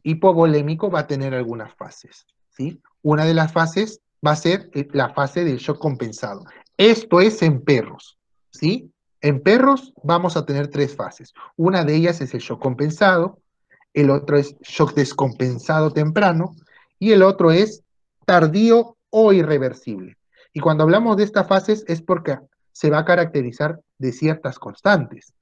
hipovolémico va a tener algunas fases, ¿sí? Una de las fases va a ser la fase del shock compensado. Esto es en perros, ¿sí? En perros vamos a tener 3 fases. Una de ellas es el shock compensado, el otro es shock descompensado temprano y el otro es tardío o irreversible. Y cuando hablamos de estas fases es porque se va a caracterizar de ciertas constantes.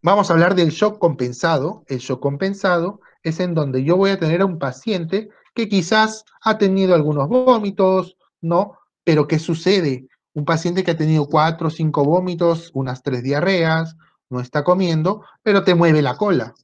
Vamos a hablar del shock compensado. El shock compensado es en donde yo voy a tener a un paciente que quizás ha tenido algunos vómitos, ¿no? Pero ¿qué sucede? Un paciente que ha tenido 4 o 5 vómitos, unas 3 diarreas, no está comiendo, pero te mueve la cola.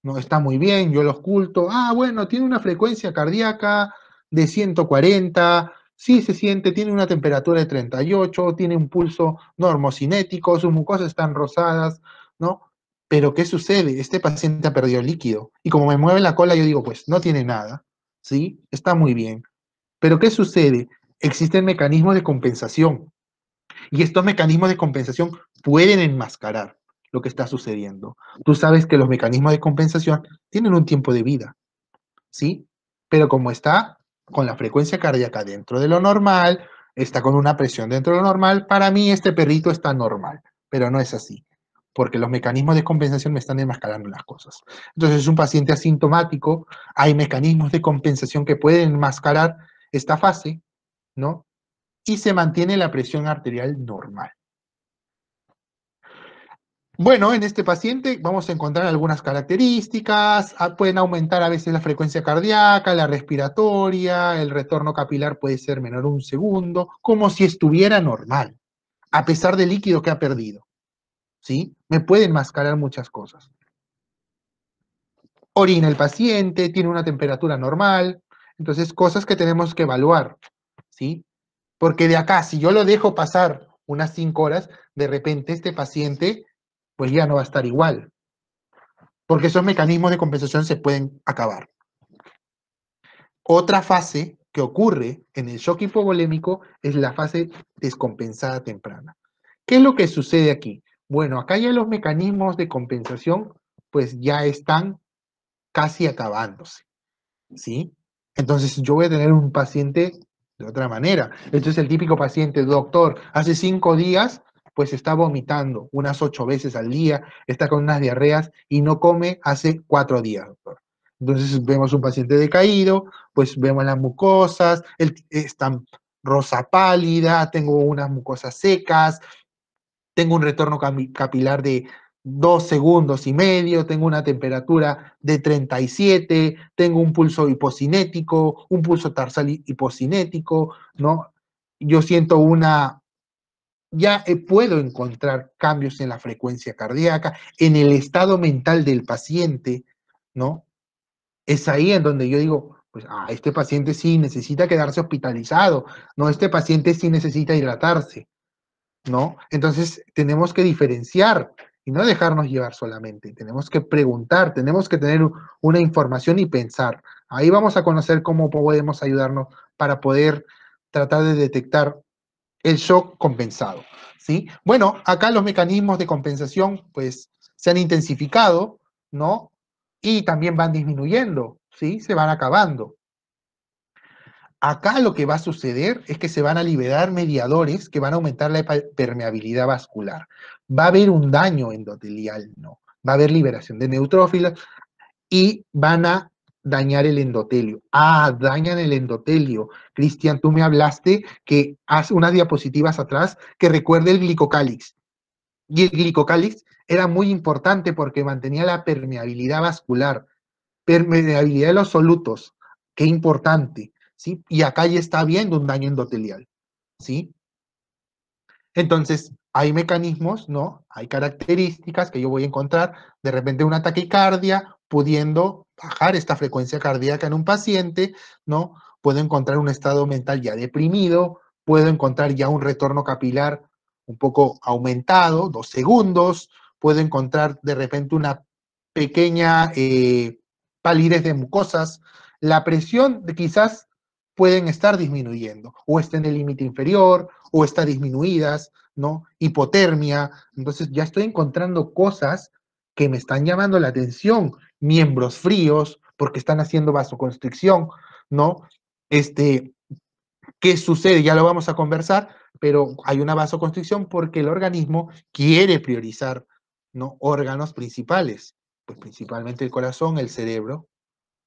No está muy bien, yo lo oculto. Ah, bueno, tiene una frecuencia cardíaca de 140, sí se siente, tiene una temperatura de 38, tiene un pulso normocinético, sus mucosas están rosadas, ¿no? Pero ¿qué sucede? Este paciente ha perdido líquido. Y como me mueve la cola, yo digo, pues no tiene nada, ¿sí? Está muy bien. Pero ¿qué sucede? Existen mecanismos de compensación. Y estos mecanismos de compensación pueden enmascarar lo que está sucediendo. Tú sabes que los mecanismos de compensación tienen un tiempo de vida, ¿sí? Pero como está con la frecuencia cardíaca dentro de lo normal, está con una presión dentro de lo normal, para mí este perrito está normal, pero no es así, porque los mecanismos de compensación me están enmascarando las cosas. Entonces, es un paciente asintomático, hay mecanismos de compensación que pueden enmascarar esta fase, ¿no? Y se mantiene la presión arterial normal. Bueno, en este paciente vamos a encontrar algunas características, pueden aumentar a veces la frecuencia cardíaca, la respiratoria, el retorno capilar puede ser menor a 1 segundo, como si estuviera normal, a pesar del líquido que ha perdido, ¿sí? Me pueden mascarar muchas cosas. Orina el paciente, tiene una temperatura normal, entonces cosas que tenemos que evaluar, ¿sí? Porque de acá, si yo lo dejo pasar unas 5 horas, de repente este paciente pues ya no va a estar igual, porque esos mecanismos de compensación se pueden acabar. Otra fase que ocurre en el shock hipovolémico es la fase descompensada temprana. ¿Qué es lo que sucede aquí? Bueno, acá ya los mecanismos de compensación pues ya están casi acabándose, ¿sí? Entonces yo voy a tener un paciente de otra manera. Este es el típico paciente, doctor, hace 5 días pues está vomitando unas 8 veces al día, está con unas diarreas y no come hace 4 días, doctor. Entonces vemos un paciente decaído, pues vemos las mucosas, está rosa pálida, tengo unas mucosas secas, tengo un retorno capilar de 2,5 segundos, tengo una temperatura de 37, tengo un pulso hipocinético, un pulso tarsal hipocinético, ¿no? Yo siento ya puedo encontrar cambios en la frecuencia cardíaca, en el estado mental del paciente, ¿no? Es ahí en donde yo digo, Pues, este paciente sí necesita quedarse hospitalizado, no, este paciente sí necesita hidratarse, ¿no? Entonces, tenemos que diferenciar y no dejarnos llevar solamente. Tenemos que preguntar, tenemos que tener una información y pensar. Ahí vamos a conocer cómo podemos ayudarnos para poder tratar de detectar el shock compensado, ¿sí? Bueno, acá los mecanismos de compensación, pues, se han intensificado, ¿no? Y también van disminuyendo, ¿sí? Se van acabando. Acá lo que va a suceder es que se van a liberar mediadores que van a aumentar la permeabilidad vascular. Va a haber un daño endotelial, ¿no? Va a haber liberación de neutrófilos y van a dañar el endotelio. Dañan el endotelio. Cristian, tú me hablaste que hace unas diapositivas atrás que recuerde el glicocálix. Y el glicocálix era muy importante porque mantenía la permeabilidad vascular, permeabilidad de los solutos. Qué importante, ¿sí? Y acá ya está habiendo un daño endotelial, ¿sí? Entonces, hay mecanismos, ¿no? Hay características que yo voy a encontrar, de repente una taquicardia, pudiendo bajar esta frecuencia cardíaca en un paciente, ¿no? Puedo encontrar un estado mental ya deprimido, puedo encontrar ya un retorno capilar un poco aumentado, 2 segundos, puedo encontrar de repente una pequeña palidez de mucosas, la presión de quizás pueden estar disminuyendo, o está en el límite inferior, o está disminuidas, ¿no? Hipotermia. Entonces ya estoy encontrando cosas que me están llamando la atención, miembros fríos, porque están haciendo vasoconstricción, ¿no? ¿Qué sucede? Ya lo vamos a conversar, pero hay una vasoconstricción porque el organismo quiere priorizar, ¿no? Órganos principales, pues principalmente el corazón, el cerebro,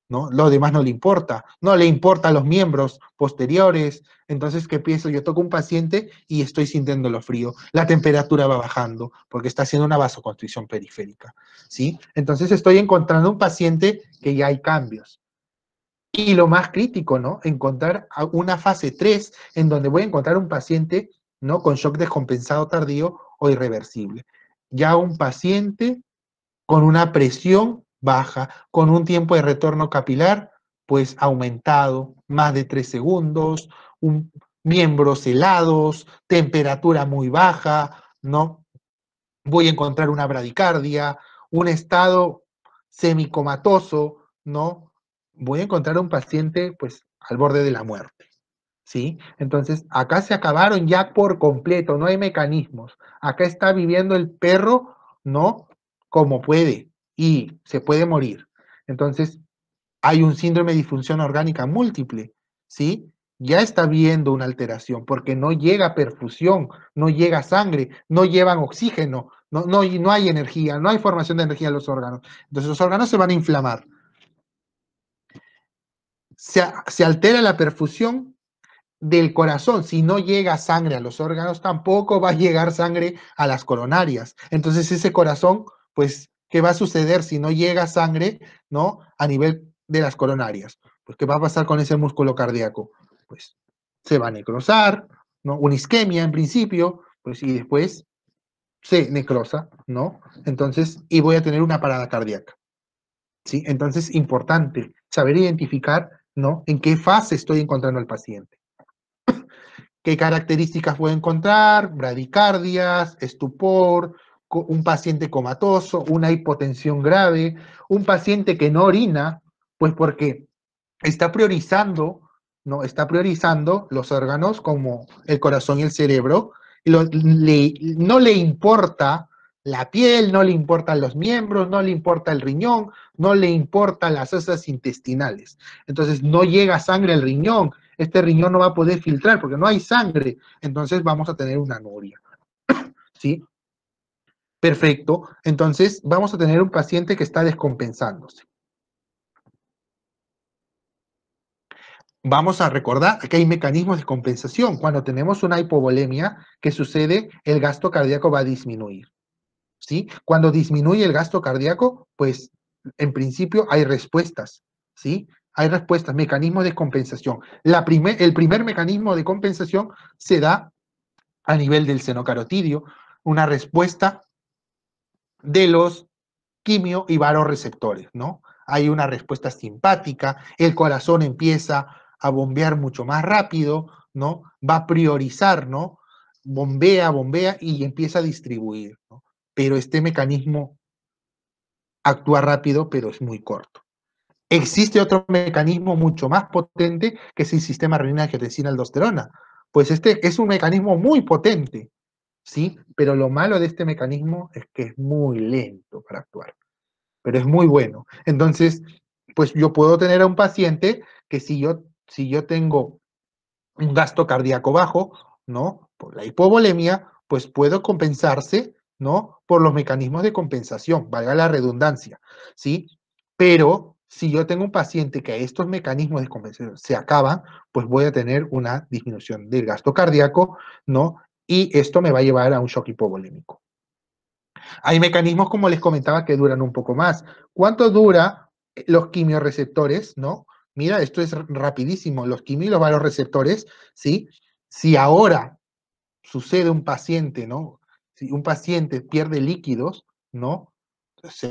¿no? Lo demás no le importa, no le importa los miembros posteriores. Entonces, ¿qué pienso? Yo toco un paciente y estoy sintiendo lo frío, la temperatura va bajando porque está haciendo una vasoconstricción periférica, ¿sí? Entonces estoy encontrando un paciente que ya hay cambios. Y lo más crítico, ¿no? Encontrar una fase 3 en donde voy a encontrar un paciente, ¿no? Con shock descompensado tardío o irreversible. Ya un paciente con una presión baja, con un tiempo de retorno capilar, pues aumentado, más de 3 segundos, miembros helados, temperatura muy baja, ¿no? Voy a encontrar una bradicardia, un estado semicomatoso, ¿no? Voy a encontrar un paciente, pues, al borde de la muerte, ¿sí? Entonces, acá se acabaron ya por completo, no hay mecanismos. Acá está viviendo el perro, ¿no? Como puede y se puede morir. Entonces, hay un síndrome de disfunción orgánica múltiple, ¿sí? Ya está viendo una alteración porque no llega perfusión, no llega sangre, no llevan oxígeno, no hay energía, no hay formación de energía en los órganos. Entonces los órganos se van a inflamar. Se altera la perfusión del corazón. Si no llega sangre a los órganos, tampoco va a llegar sangre a las coronarias. Entonces ese corazón, pues, ¿qué va a suceder si no llega sangre, ¿no? A nivel de las coronarias? Pues, ¿qué va a pasar con ese músculo cardíaco? Pues, se va a necrosar, ¿no? Una isquemia en principio, pues, y después se necrosa, ¿no? Entonces, y voy a tener una parada cardíaca, ¿sí? Entonces, importante saber identificar, ¿no? En qué fase estoy encontrando al paciente. ¿Qué características puedo encontrar? Bradicardias, estupor, un paciente comatoso, una hipotensión grave, un paciente que no orina, pues porque está priorizando, ¿no? Está priorizando los órganos como el corazón y el cerebro, y no le importa la piel, no le importan los miembros, no le importa el riñón, no le importan las heces intestinales. Entonces no llega sangre al riñón, este riñón no va a poder filtrar porque no hay sangre, entonces vamos a tener una anuria, ¿sí? Perfecto, entonces vamos a tener un paciente que está descompensándose. Vamos a recordar que hay mecanismos de compensación. Cuando tenemos una hipovolemia, ¿qué sucede? El gasto cardíaco va a disminuir, ¿sí? Cuando disminuye el gasto cardíaco, pues en principio hay respuestas, ¿sí? Hay respuestas, mecanismos de compensación. El primer mecanismo de compensación se da a nivel del seno carotidio, una respuesta de los quimio y varoreceptores, ¿no? hay una respuesta simpática, el corazón empieza a bombear mucho más rápido, ¿no? Va a priorizar, ¿no? Bombea, bombea y empieza a distribuir, ¿no? Pero este mecanismo actúa rápido, pero es muy corto. Existe otro mecanismo mucho más potente que es el sistema renina-angiotensina-aldosterona. Pues este es un mecanismo muy potente, ¿sí? Pero lo malo de este mecanismo es que es muy lento para actuar, pero es muy bueno. Entonces, pues yo puedo tener a un paciente que si yo tengo un gasto cardíaco bajo, ¿no? Por la hipovolemia, pues puedo compensarse, ¿no? Por los mecanismos de compensación, valga la redundancia, ¿sí? Pero si yo tengo un paciente que estos mecanismos de compensación se acaban, pues voy a tener una disminución del gasto cardíaco, ¿no? Y esto me va a llevar a un shock hipovolémico. Hay mecanismos, como les comentaba, que duran un poco más. ¿Cuánto dura los quimioreceptores, no? Mira, esto es rapidísimo. Los quimio y los varoreceptores, ¿sí? Si ahora sucede un paciente, ¿no? Si un paciente pierde líquidos, ¿no?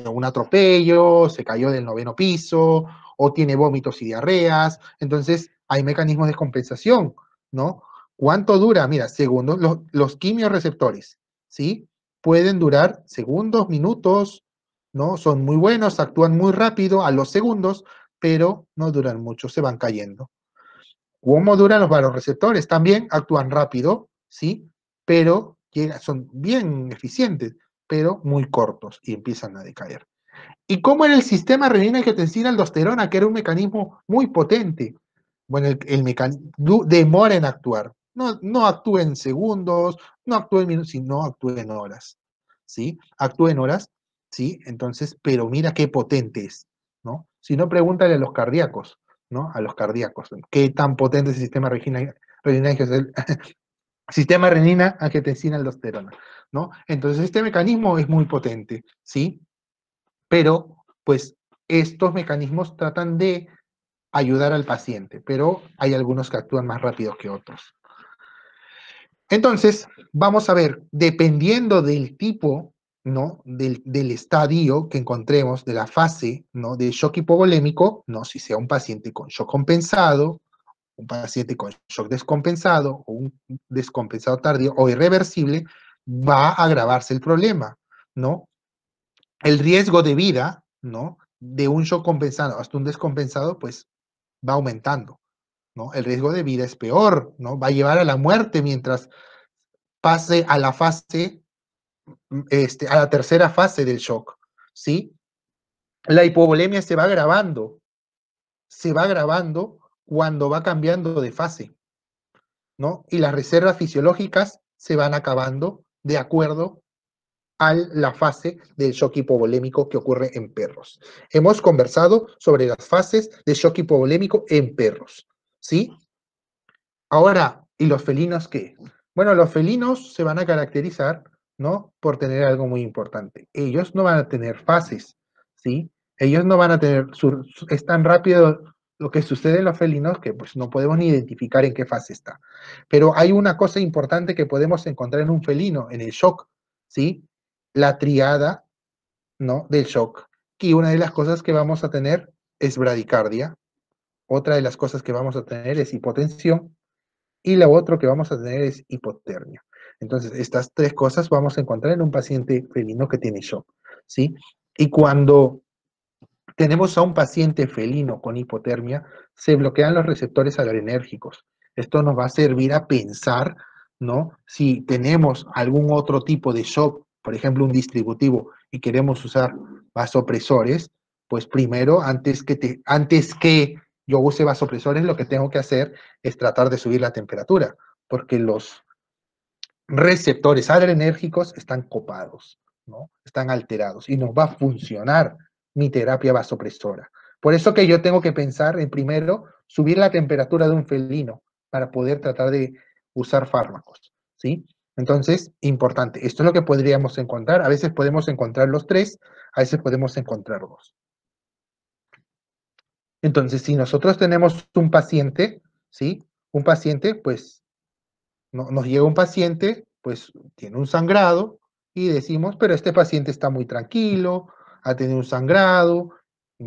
Un atropello, se cayó del 9º piso, o tiene vómitos y diarreas, entonces hay mecanismos de compensación, ¿no? ¿Cuánto dura? Mira, segundos, los quimioreceptores, ¿sí? Pueden durar segundos, minutos, ¿no? Son muy buenos, actúan muy rápido a los segundos, pero no duran mucho, se van cayendo. ¿Cómo duran los varoreceptores? También actúan rápido, ¿sí? Pero son bien eficientes, pero muy cortos y empiezan a decaer. ¿Y cómo era el sistema renina-angiotensina-aldosterona, que era un mecanismo muy potente? Bueno, el mecanismo demora en actuar. No actúa en segundos, no actúa en minutos, sino actúa en horas. ¿Sí? Actúa en horas, ¿sí? Entonces, pero mira qué potente es, ¿no? Si no, pregúntale a los cardíacos, ¿no? A los cardíacos. ¿Qué tan potente es el sistema sistema renina-angiotensina-aldosterona, ¿no? Entonces, este mecanismo es muy potente, ¿sí? Pero, pues, estos mecanismos tratan de ayudar al paciente, pero hay algunos que actúan más rápido que otros. Entonces, vamos a ver, dependiendo del tipo, ¿no? Del estadio que encontremos, de la fase, ¿no? De shock hipovolémico, ¿no? Si sea un paciente con shock compensado, un paciente con shock descompensado o un descompensado tardío o irreversible, va a agravarse el problema, ¿no? El riesgo de vida, ¿no? De un shock compensado hasta un descompensado, pues va aumentando, ¿no? El riesgo de vida es peor, ¿no? Va a llevar a la muerte mientras pase a la fase, a la tercera fase del shock, ¿sí? La hipovolemia se va agravando cuando va cambiando de fase, ¿no? Y las reservas fisiológicas se van acabando de acuerdo a la fase del shock hipovolémico que ocurre en perros. Hemos conversado sobre las fases de shock hipovolémico en perros, ¿sí? Ahora, ¿y los felinos qué? Bueno, los felinos se van a caracterizar, ¿no? Por tener algo muy importante. Ellos no van a tener fases, ¿sí? Ellos no van a tener, es tan rápido lo que sucede en los felinos que pues no podemos ni identificar en qué fase está. Pero hay una cosa importante que podemos encontrar en un felino, en el shock, ¿sí? La triada, ¿no? Del shock. Y una de las cosas que vamos a tener es bradicardia. Otra de las cosas que vamos a tener es hipotensión y lo otro que vamos a tener es hipotermia. Entonces, estas tres cosas vamos a encontrar en un paciente felino que tiene shock, ¿sí? Y cuando tenemos a un paciente felino con hipotermia, se bloquean los receptores adrenérgicos. Esto nos va a servir a pensar, ¿no? Si tenemos algún otro tipo de shock, por ejemplo, un distributivo, y queremos usar vasopresores, pues primero, antes que yo use vasopresores, lo que tengo que hacer es tratar de subir la temperatura, porque los receptores adrenérgicos están copados, ¿no? Están alterados y no va a funcionar mi terapia vasopresora. Por eso que yo tengo que pensar en primero subir la temperatura de un felino para poder tratar de usar fármacos, ¿sí? Entonces, importante, esto es lo que podríamos encontrar. A veces podemos encontrar los tres, a veces podemos encontrar dos. Entonces, si nosotros tenemos un paciente, ¿sí? Un paciente, pues nos llega un paciente, pues tiene un sangrado y decimos, pero este paciente está muy tranquilo, ha tenido un sangrado,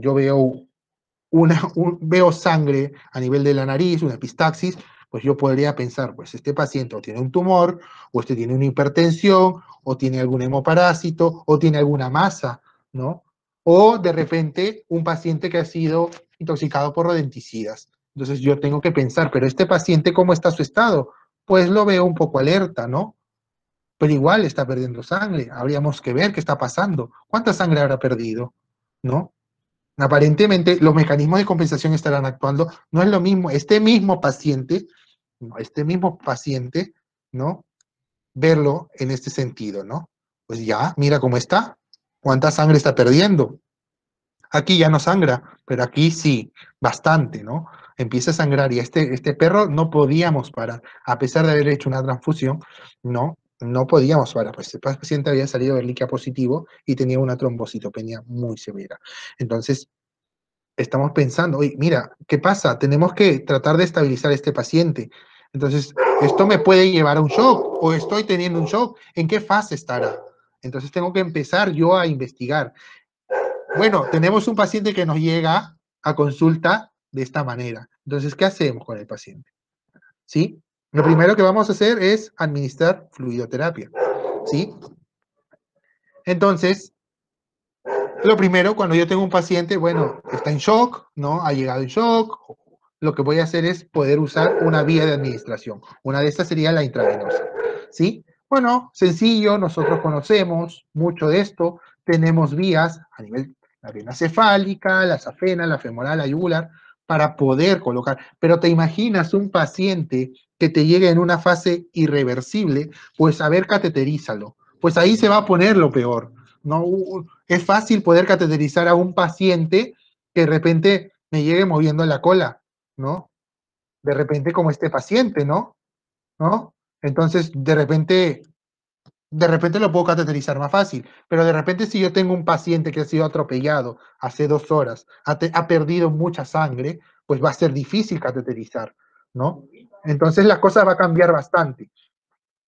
yo veo veo sangre a nivel de la nariz, una epistaxis, pues yo podría pensar, pues este paciente o tiene un tumor, o este tiene una hipertensión, o tiene algún hemoparásito, o tiene alguna masa, ¿no? O de repente un paciente que ha sido intoxicado por rodenticidas. Entonces yo tengo que pensar, pero este paciente, ¿cómo está su estado? Pues lo veo un poco alerta, ¿no? Pero igual está perdiendo sangre. Habríamos que ver qué está pasando. ¿Cuánta sangre habrá perdido? ¿No? Aparentemente los mecanismos de compensación estarán actuando. No es lo mismo este mismo paciente, ¿no? Verlo en este sentido, ¿no? Pues ya, mira cómo está, cuánta sangre está perdiendo. Aquí ya no sangra, pero aquí sí, bastante, ¿no? Empieza a sangrar y este perro no podíamos parar, a pesar de haber hecho una transfusión, no podíamos parar, pues el paciente había salido de Ehrlichia positivo y tenía una trombocitopenia muy severa. Entonces, estamos pensando, oye, mira, ¿qué pasa? Tenemos que tratar de estabilizar a este paciente. Entonces, esto me puede llevar a un shock o estoy teniendo un shock. ¿En qué fase estará? Entonces, tengo que empezar yo a investigar. Bueno, tenemos un paciente que nos llega a consulta de esta manera. Entonces, ¿qué hacemos con el paciente? ¿Sí? Lo primero que vamos a hacer es administrar fluidoterapia. ¿Sí? Entonces, lo primero, cuando yo tengo un paciente, bueno, está en shock, ¿no? Ha llegado en shock. Lo que voy a hacer es poder usar una vía de administración. Una de estas sería la intravenosa, ¿sí? Bueno, sencillo, nosotros conocemos mucho de esto. Tenemos vías a nivel la vena cefálica, la safena, la femoral, la yugular, para poder colocar. Pero te imaginas un paciente que te llegue en una fase irreversible, pues a ver, cateterízalo. Pues ahí se va a poner lo peor. No, es fácil poder cateterizar a un paciente que de repente me llegue moviendo la cola, ¿no? De repente como este paciente, ¿no? ¿No? Entonces, de repente lo puedo cateterizar más fácil, pero de repente si yo tengo un paciente que ha sido atropellado hace 2 horas, ha perdido mucha sangre, pues va a ser difícil cateterizar, ¿no? Entonces la cosa va a cambiar bastante.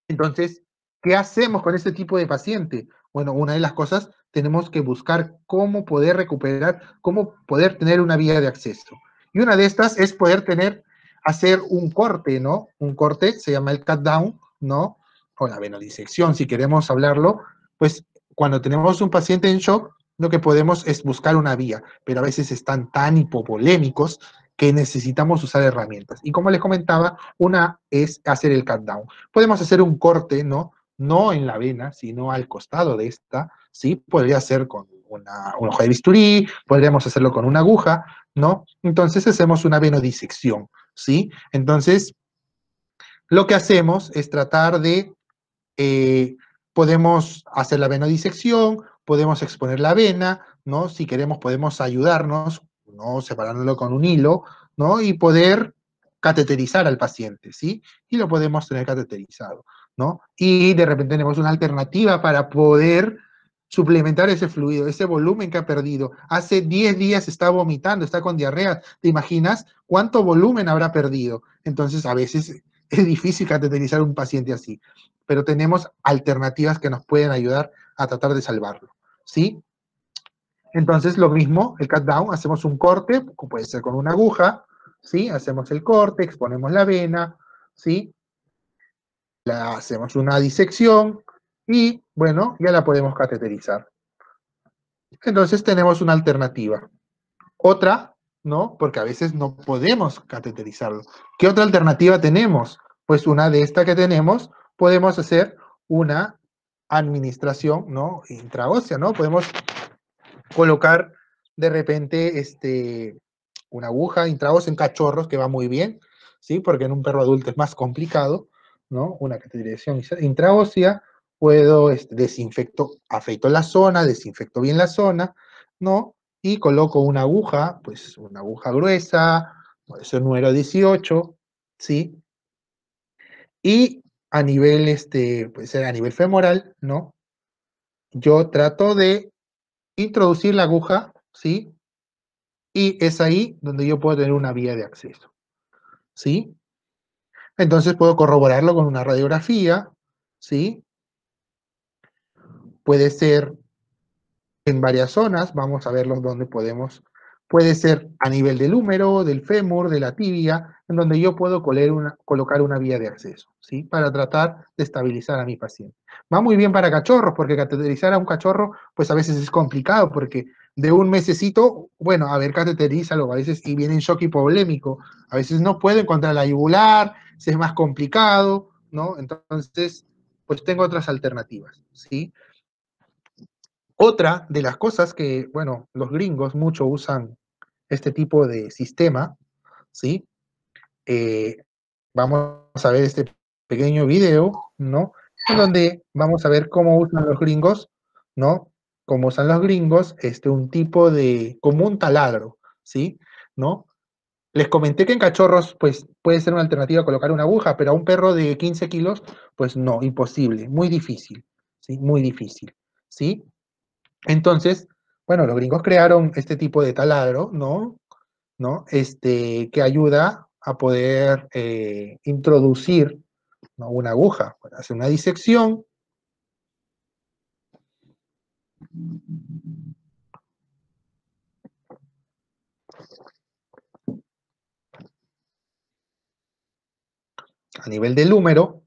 Entonces, ¿qué hacemos con este tipo de paciente? Bueno, una de las cosas, tenemos que buscar cómo poder recuperar, cómo poder tener una vía de acceso. Y una de estas es poder hacer un corte, ¿no? Un corte, se llama el cut down, ¿no? O la venodisección, si queremos hablarlo, pues cuando tenemos un paciente en shock, lo que podemos es buscar una vía, pero a veces están tan hipovolémicos que necesitamos usar herramientas. Y como les comentaba, una es hacer el cut down. Podemos hacer un corte, ¿no? No en la vena, sino al costado de esta, ¿sí? Podría ser con un ojo de bisturí, podríamos hacerlo con una aguja, ¿no? Entonces hacemos una venodisección, ¿sí? Entonces, lo que hacemos es tratar de, eh, podemos hacer la venodisección, podemos exponer la vena, ¿no? Si queremos podemos ayudarnos, ¿no? Separándolo con un hilo, ¿no? Y poder cateterizar al paciente, ¿sí? Y lo podemos tener cateterizado, ¿no? Y de repente tenemos una alternativa para poder suplementar ese fluido, ese volumen que ha perdido. Hace 10 días está vomitando, está con diarrea. ¿Te imaginas cuánto volumen habrá perdido? Entonces, a veces es difícil cateterizar a un paciente así, pero tenemos alternativas que nos pueden ayudar a tratar de salvarlo, ¿sí? Entonces, lo mismo, el cut down, hacemos un corte, puede ser con una aguja, ¿sí? Hacemos el corte, exponemos la vena, ¿sí? Hacemos una disección y, bueno, ya la podemos cateterizar. Entonces, tenemos una alternativa. Otra, ¿no? Porque a veces no podemos cateterizarlo. ¿Qué otra alternativa tenemos? Pues una de estas que tenemos, podemos hacer una administración, ¿no? Intraósea, ¿no? Podemos colocar de repente una aguja intraósea en cachorros que va muy bien, ¿sí? Porque en un perro adulto es más complicado, ¿no? Una cateterización intraósea, puedo, afeito la zona, desinfecto bien la zona, ¿no? Y coloco una aguja, pues una aguja gruesa, puede ser número 18, ¿sí? Y a nivel, puede ser a nivel femoral, ¿no? Yo trato de introducir la aguja, ¿sí? Y es ahí donde yo puedo tener una vía de acceso, ¿sí? Entonces puedo corroborarlo con una radiografía, ¿sí? Puede ser en varias zonas, vamos a verlos donde podemos Puede ser a nivel del húmero, del fémur, de la tibia, en donde yo puedo colocar una vía de acceso, ¿sí? Para tratar de estabilizar a mi paciente. Va muy bien para cachorros, porque cateterizar a un cachorro, pues a veces es complicado, porque de un mesecito, bueno, a ver, cateterízalo, a veces y viene en shock hipovolémico, a veces no puedo encontrar la yugular, si es más complicado, ¿no? Entonces, pues tengo otras alternativas, ¿sí? Otra de las cosas que, bueno, los gringos mucho usan este tipo de sistema, ¿sí? Eh, Vamos a ver este pequeño video, ¿no? En donde vamos a ver cómo usan los gringos, ¿no? Cómo usan los gringos, un tipo de, como un taladro, ¿sí? ¿No? Les comenté que en cachorros, pues, puede ser una alternativa colocar una aguja, pero a un perro de 15 kilos, pues no, imposible, muy difícil, ¿sí? Muy difícil, ¿sí? Entonces, bueno, los gringos crearon este tipo de taladro, ¿no? Que ayuda a poder introducir, ¿no? Una aguja, para hacer una disección. A nivel del húmero,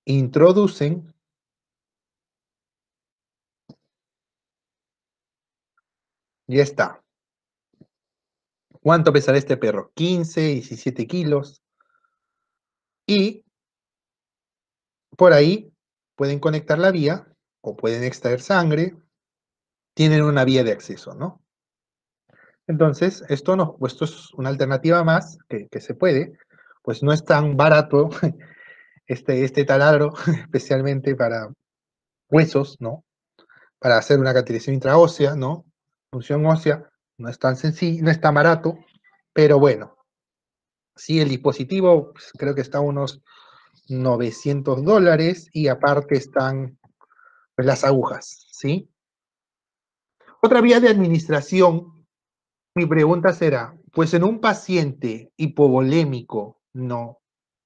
introducen, ya está. ¿Cuánto pesará este perro? 15, 17 kilos. Y por ahí pueden conectar la vía o pueden extraer sangre. Tienen una vía de acceso, ¿no? Entonces, esto no, pues esto es una alternativa más que se puede, pues no es tan barato este taladro, especialmente para huesos, ¿no? Para hacer una cateterización intraósea, ¿no? Función ósea, no es tan sencillo, no es tan barato, pero bueno, sí, el dispositivo pues, creo que está a unos $900 y aparte están pues, las agujas, ¿sí? Otra vía de administración, mi pregunta será, pues en un paciente hipovolémico, no,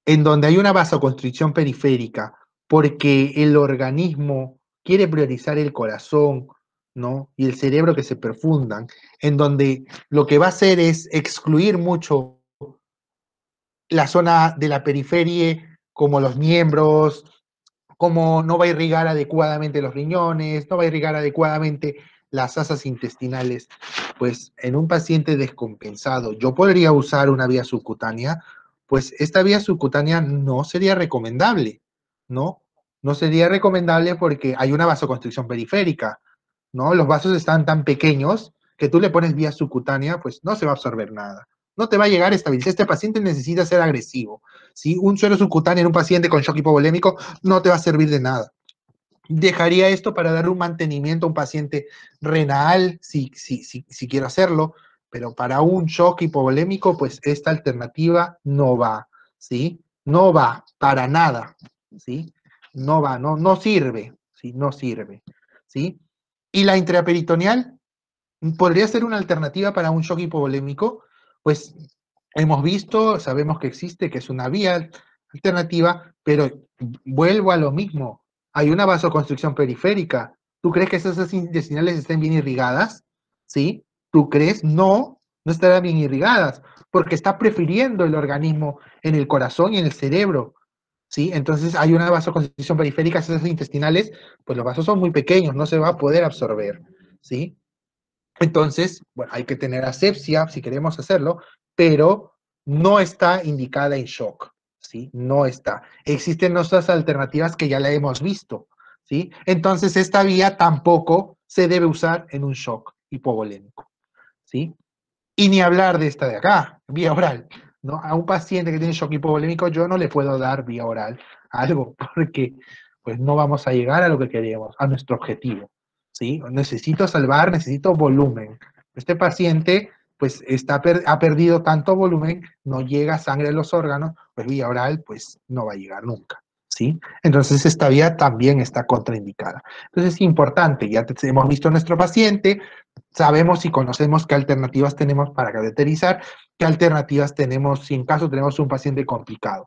en donde hay una vasoconstricción periférica, porque el organismo quiere priorizar el corazón, ¿no? Y el cerebro que se perfundan, en donde lo que va a hacer es excluir mucho la zona de la periferia, como los miembros, como no va a irrigar adecuadamente los riñones, no va a irrigar adecuadamente las asas intestinales, pues en un paciente descompensado, yo podría usar una vía subcutánea, pues esta vía subcutánea no sería recomendable, ¿no? No sería recomendable porque hay una vasoconstricción periférica, ¿no? Los vasos están tan pequeños que tú le pones vía subcutánea, pues no se va a absorber nada. No te va a llegar a estabilizar. Este paciente necesita ser agresivo. ¿Sí? Un suero subcutáneo en un paciente con shock hipovolémico no te va a servir de nada. Dejaría esto para dar un mantenimiento a un paciente renal, si quiero hacerlo, pero para un shock hipovolémico, pues esta alternativa no va, ¿sí? No va, para nada, ¿sí? No va, no sirve, ¿sí? No sirve, ¿sí? Y la intraperitoneal podría ser una alternativa para un shock hipovolémico, pues hemos visto, sabemos que existe, que es una vía alternativa, pero vuelvo a lo mismo, hay una vasoconstricción periférica. ¿Tú crees que esas intestinales estén bien irrigadas? ¿Sí? ¿Tú crees? No, no estarán bien irrigadas, porque está prefiriendo el organismo en el corazón y en el cerebro. ¿Sí? Entonces hay una vasoconstricción periférica, esas intestinales, pues los vasos son muy pequeños, no se va a poder absorber. ¿Sí? Entonces, bueno, hay que tener asepsia si queremos hacerlo, pero no está indicada en shock, ¿sí? No está. Existen otras alternativas que ya la hemos visto, ¿sí? Entonces, esta vía tampoco se debe usar en un shock hipovolémico, ¿sí? Y ni hablar de esta de acá, vía oral, ¿no? A un paciente que tiene shock hipovolémico yo no le puedo dar vía oral algo porque pues no vamos a llegar a lo que queremos, a nuestro objetivo, ¿sí? Necesito salvar, necesito volumen. Este paciente pues ha perdido tanto volumen, no llega sangre a los órganos, pues vía oral pues no va a llegar nunca, ¿sí? Entonces esta vía también está contraindicada. Entonces es importante, ya hemos visto a nuestro paciente, sabemos y conocemos qué alternativas tenemos para cateterizar, qué alternativas tenemos si en caso tenemos un paciente complicado.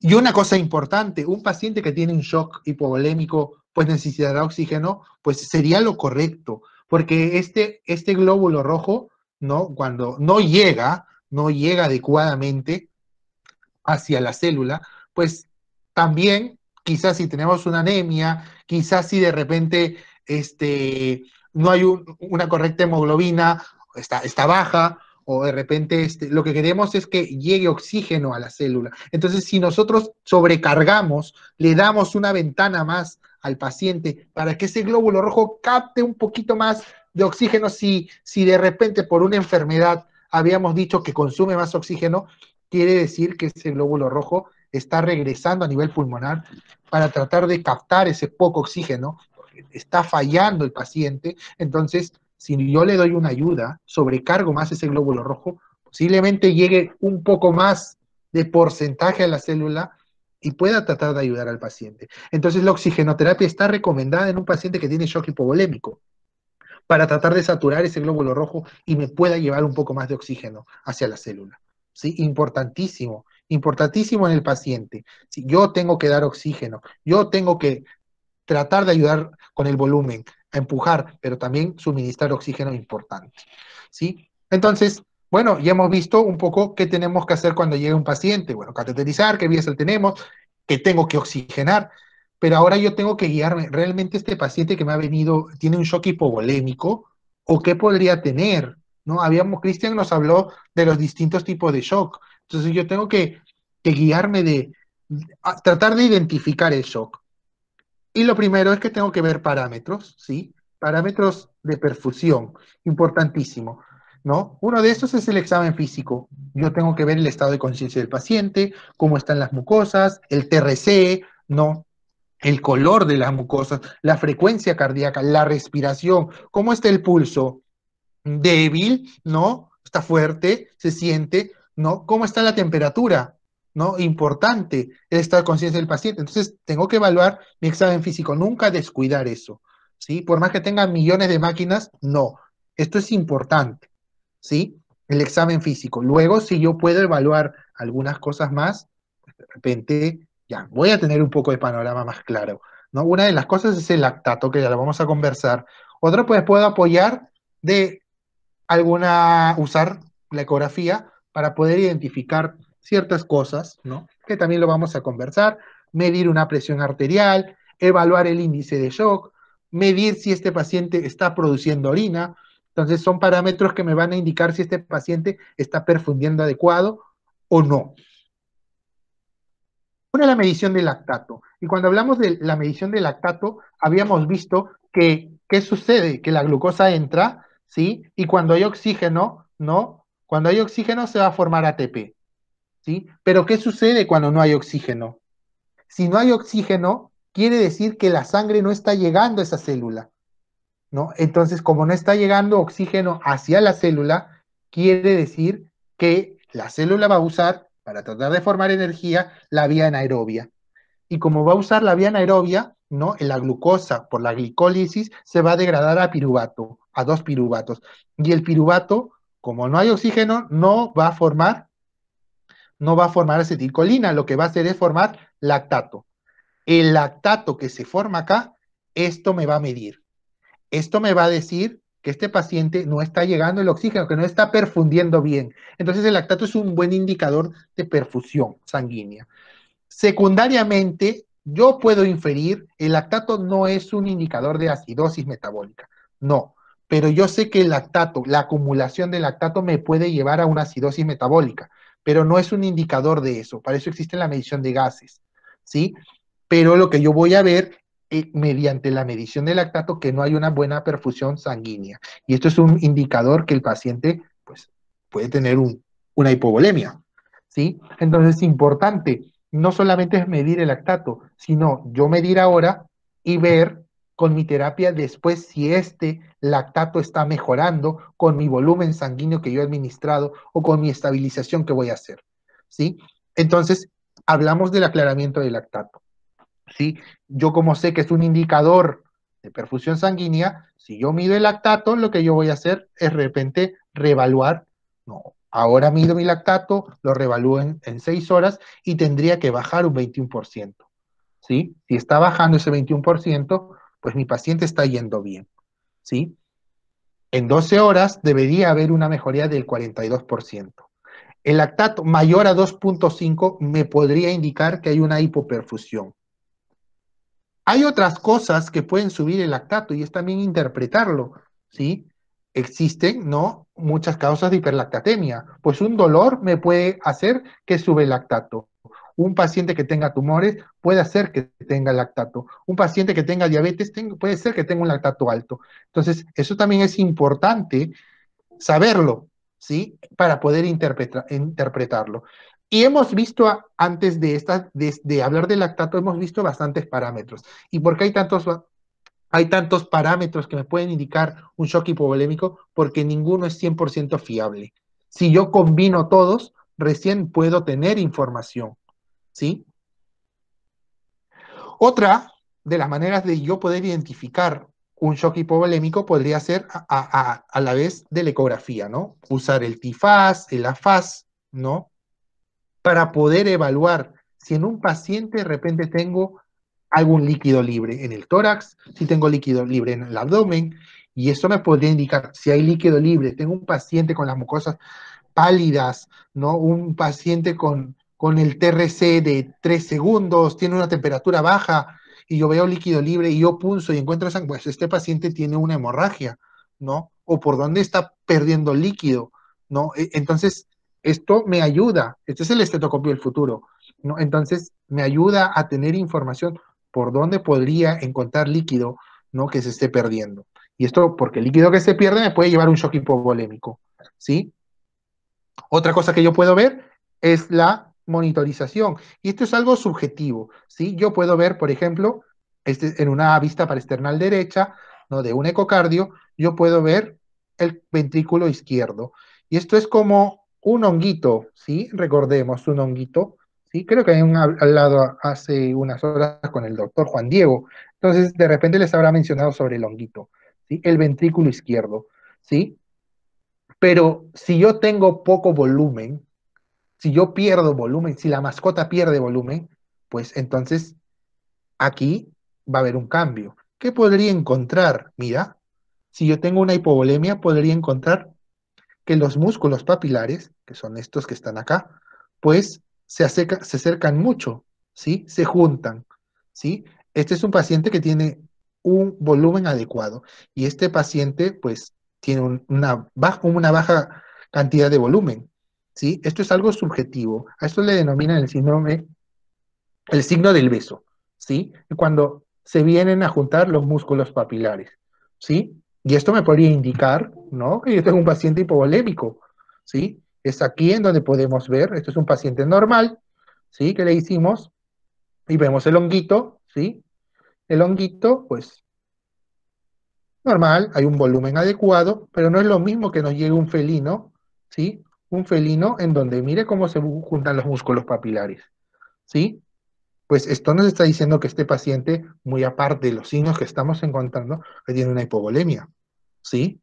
Y una cosa importante, un paciente que tiene un shock hipovolémico, pues necesitará oxígeno, pues sería lo correcto, porque este glóbulo rojo, ¿no? Cuando no llega adecuadamente hacia la célula, pues también quizás si tenemos una anemia, quizás si de repente no hay una correcta hemoglobina, está baja, o de repente lo que queremos es que llegue oxígeno a la célula. Entonces, si nosotros sobrecargamos, le damos una ventana más al paciente para que ese glóbulo rojo capte un poquito más de oxígeno, si de repente por una enfermedad habíamos dicho que consume más oxígeno, quiere decir que ese glóbulo rojo está regresando a nivel pulmonar para tratar de captar ese poco oxígeno, está fallando el paciente. Entonces, si yo le doy una ayuda, sobrecargo más ese glóbulo rojo, posiblemente llegue un poco más de porcentaje a la célula y pueda tratar de ayudar al paciente. Entonces, la oxigenoterapia está recomendada en un paciente que tiene shock hipovolémico para tratar de saturar ese glóbulo rojo y me pueda llevar un poco más de oxígeno hacia la célula. ¿Sí? Importantísimo, importantísimo en el paciente. ¿Sí? Yo tengo que dar oxígeno, yo tengo que tratar de ayudar con el volumen, a empujar, pero también suministrar oxígeno importante. ¿Sí? Entonces, bueno, ya hemos visto un poco qué tenemos que hacer cuando llega un paciente. Bueno, cateterizar, qué vías tenemos, que tengo que oxigenar, pero ahora yo tengo que guiarme. ¿Realmente este paciente que me ha venido tiene un shock hipovolémico? ¿O qué podría tener? ¿No? Cristian nos habló de los distintos tipos de shock. Entonces yo tengo que guiarme tratar de identificar el shock. Y lo primero es que tengo que ver parámetros, ¿sí? Parámetros de perfusión, importantísimo, ¿no? Uno de estos es el examen físico. Yo tengo que ver el estado de conciencia del paciente, cómo están las mucosas, el TRC, ¿no? El color de las mucosas, la frecuencia cardíaca, la respiración, cómo está el pulso, débil, ¿no? Está fuerte, se siente, ¿no? ¿Cómo está la temperatura? ¿No? Importante el estado de conciencia del paciente. Entonces, tengo que evaluar mi examen físico, nunca descuidar eso, ¿sí? Por más que tenga millones de máquinas, no. Esto es importante, ¿sí? El examen físico. Luego, si yo puedo evaluar algunas cosas más, pues de repente ya voy a tener un poco de panorama más claro, ¿no? Una de las cosas es el lactato, que ya lo vamos a conversar. Otra, pues puedo apoyar de usar la ecografía para poder identificar ciertas cosas, ¿no? Que también lo vamos a conversar, medir una presión arterial, evaluar el índice de shock, medir si este paciente está produciendo orina. Entonces son parámetros que me van a indicar si este paciente está perfundiendo adecuado o no. Una es la medición del lactato. Y cuando hablamos de la medición del lactato, habíamos visto que, ¿qué sucede? Que la glucosa entra, ¿sí? Y cuando hay oxígeno, ¿no? Cuando hay oxígeno se va a formar ATP, ¿sí? Pero ¿qué sucede cuando no hay oxígeno? Si no hay oxígeno, quiere decir que la sangre no está llegando a esa célula, ¿no? Entonces, como no está llegando oxígeno hacia la célula, quiere decir que la célula va a usar, para tratar de formar energía, la vía anaerobia. Y como va a usar la vía anaerobia, ¿no? La glucosa por la glicólisis se va a degradar a piruvato, a 2 piruvatos. Y el piruvato, como no hay oxígeno, no va a formar acetilcolina, lo que va a hacer es formar lactato. El lactato que se forma acá, esto me va a medir. Esto me va a decir que este paciente no está llegando el oxígeno, que no está perfundiendo bien. Entonces el lactato es un buen indicador de perfusión sanguínea. Secundariamente, yo puedo inferir, el lactato no es un indicador de acidosis metabólica, no, pero yo sé que el lactato, la acumulación de lactato me puede llevar a una acidosis metabólica, pero no es un indicador de eso, para eso existe la medición de gases, ¿sí? Pero lo que yo voy a ver mediante la medición de lactato que no hay una buena perfusión sanguínea, y esto es un indicador que el paciente, pues, puede tener una hipovolemia, ¿sí? Entonces es importante no solamente es medir el lactato, sino yo medir ahora y ver con mi terapia después si este lactato está mejorando con mi volumen sanguíneo que yo he administrado o con mi estabilización que voy a hacer, ¿sí? Entonces, hablamos del aclaramiento del lactato, ¿sí? Yo como sé que es un indicador de perfusión sanguínea, si yo mido el lactato, lo que yo voy a hacer es de repente reevaluar, no, Ahora mido mi lactato, lo revalúo en 6 horas y tendría que bajar un 21%. ¿Sí? Si está bajando ese 21%, pues mi paciente está yendo bien. ¿Sí? En 12 horas debería haber una mejoría del 42%. El lactato mayor a 2.5 me podría indicar que hay una hipoperfusión. Hay otras cosas que pueden subir el lactato y es también interpretarlo, ¿sí? Existen, ¿no? Muchas causas de hiperlactatemia. Pues un dolor me puede hacer que sube el lactato. Un paciente que tenga tumores puede hacer que tenga lactato. Un paciente que tenga diabetes puede ser que tenga un lactato alto. Entonces, eso también es importante saberlo, ¿sí? Para poder interpretarlo. Y hemos visto, antes de hablar del lactato, hemos visto bastantes parámetros. ¿Y por qué hay tantos parámetros que me pueden indicar un shock hipovolémico? Porque ninguno es 100% fiable. Si yo combino todos, recién puedo tener información, ¿sí? Otra de las maneras de yo poder identificar un shock hipovolémico podría ser a la vez de la ecografía, ¿no? Usar el TIFAS, el AFAS, ¿no? Para poder evaluar si en un paciente de repente tengo algún líquido libre en el tórax, si tengo líquido libre en el abdomen, y eso me podría indicar si hay líquido libre. Tengo un paciente con las mucosas pálidas, ¿no? Un paciente con el TRC de 3 segundos, tiene una temperatura baja, y yo veo líquido libre y yo pulso y encuentro sangre, pues este paciente tiene una hemorragia, ¿no? O por dónde está perdiendo líquido, ¿no? Entonces, esto me ayuda, este es el estetoscopio del futuro, ¿no? Entonces, me ayuda a tener información por dónde podría encontrar líquido, ¿no? Que se esté perdiendo. Y esto, porque el líquido que se pierde me puede llevar a un shock hipovolémico, ¿sí? Otra cosa que yo puedo ver es la monitorización. Y esto es algo subjetivo, ¿sí? Yo puedo ver, por ejemplo, en una vista parasternal derecha, ¿no? De un ecocardio, yo puedo ver el ventrículo izquierdo. Y esto es como un honguito, ¿sí? Recordemos, un honguito, ¿sí? Creo que hay un hablado hace unas horas con el doctor Juan Diego. Entonces, de repente les habrá mencionado sobre el honguito, ¿sí? El ventrículo izquierdo, ¿sí? Pero si yo tengo poco volumen, si yo pierdo volumen, si la mascota pierde volumen, pues entonces aquí va a haber un cambio. ¿Qué podría encontrar? Mira, si yo tengo una hipovolemia, podría encontrar que los músculos papilares, que son estos que están acá, pues se acercan mucho, ¿sí? Se juntan, ¿sí? Este es un paciente que tiene un volumen adecuado y este paciente, pues, tiene una baja cantidad de volumen, ¿sí? Esto es algo subjetivo. A esto le denominan el signo del beso, ¿sí? Cuando se vienen a juntar los músculos papilares, ¿sí? Y esto me podría indicar, ¿no? Que yo tengo un paciente hipovolémico, ¿sí? Es aquí en donde podemos ver, esto es un paciente normal, ¿sí? Que le hicimos y vemos el honguito, ¿sí? El honguito, pues, normal, hay un volumen adecuado, pero no es lo mismo que nos llegue un felino, ¿sí? Un felino en donde mire cómo se juntan los músculos papilares, ¿sí? Pues esto nos está diciendo que este paciente, muy aparte de los signos que estamos encontrando, que tiene una hipovolemia, ¿sí?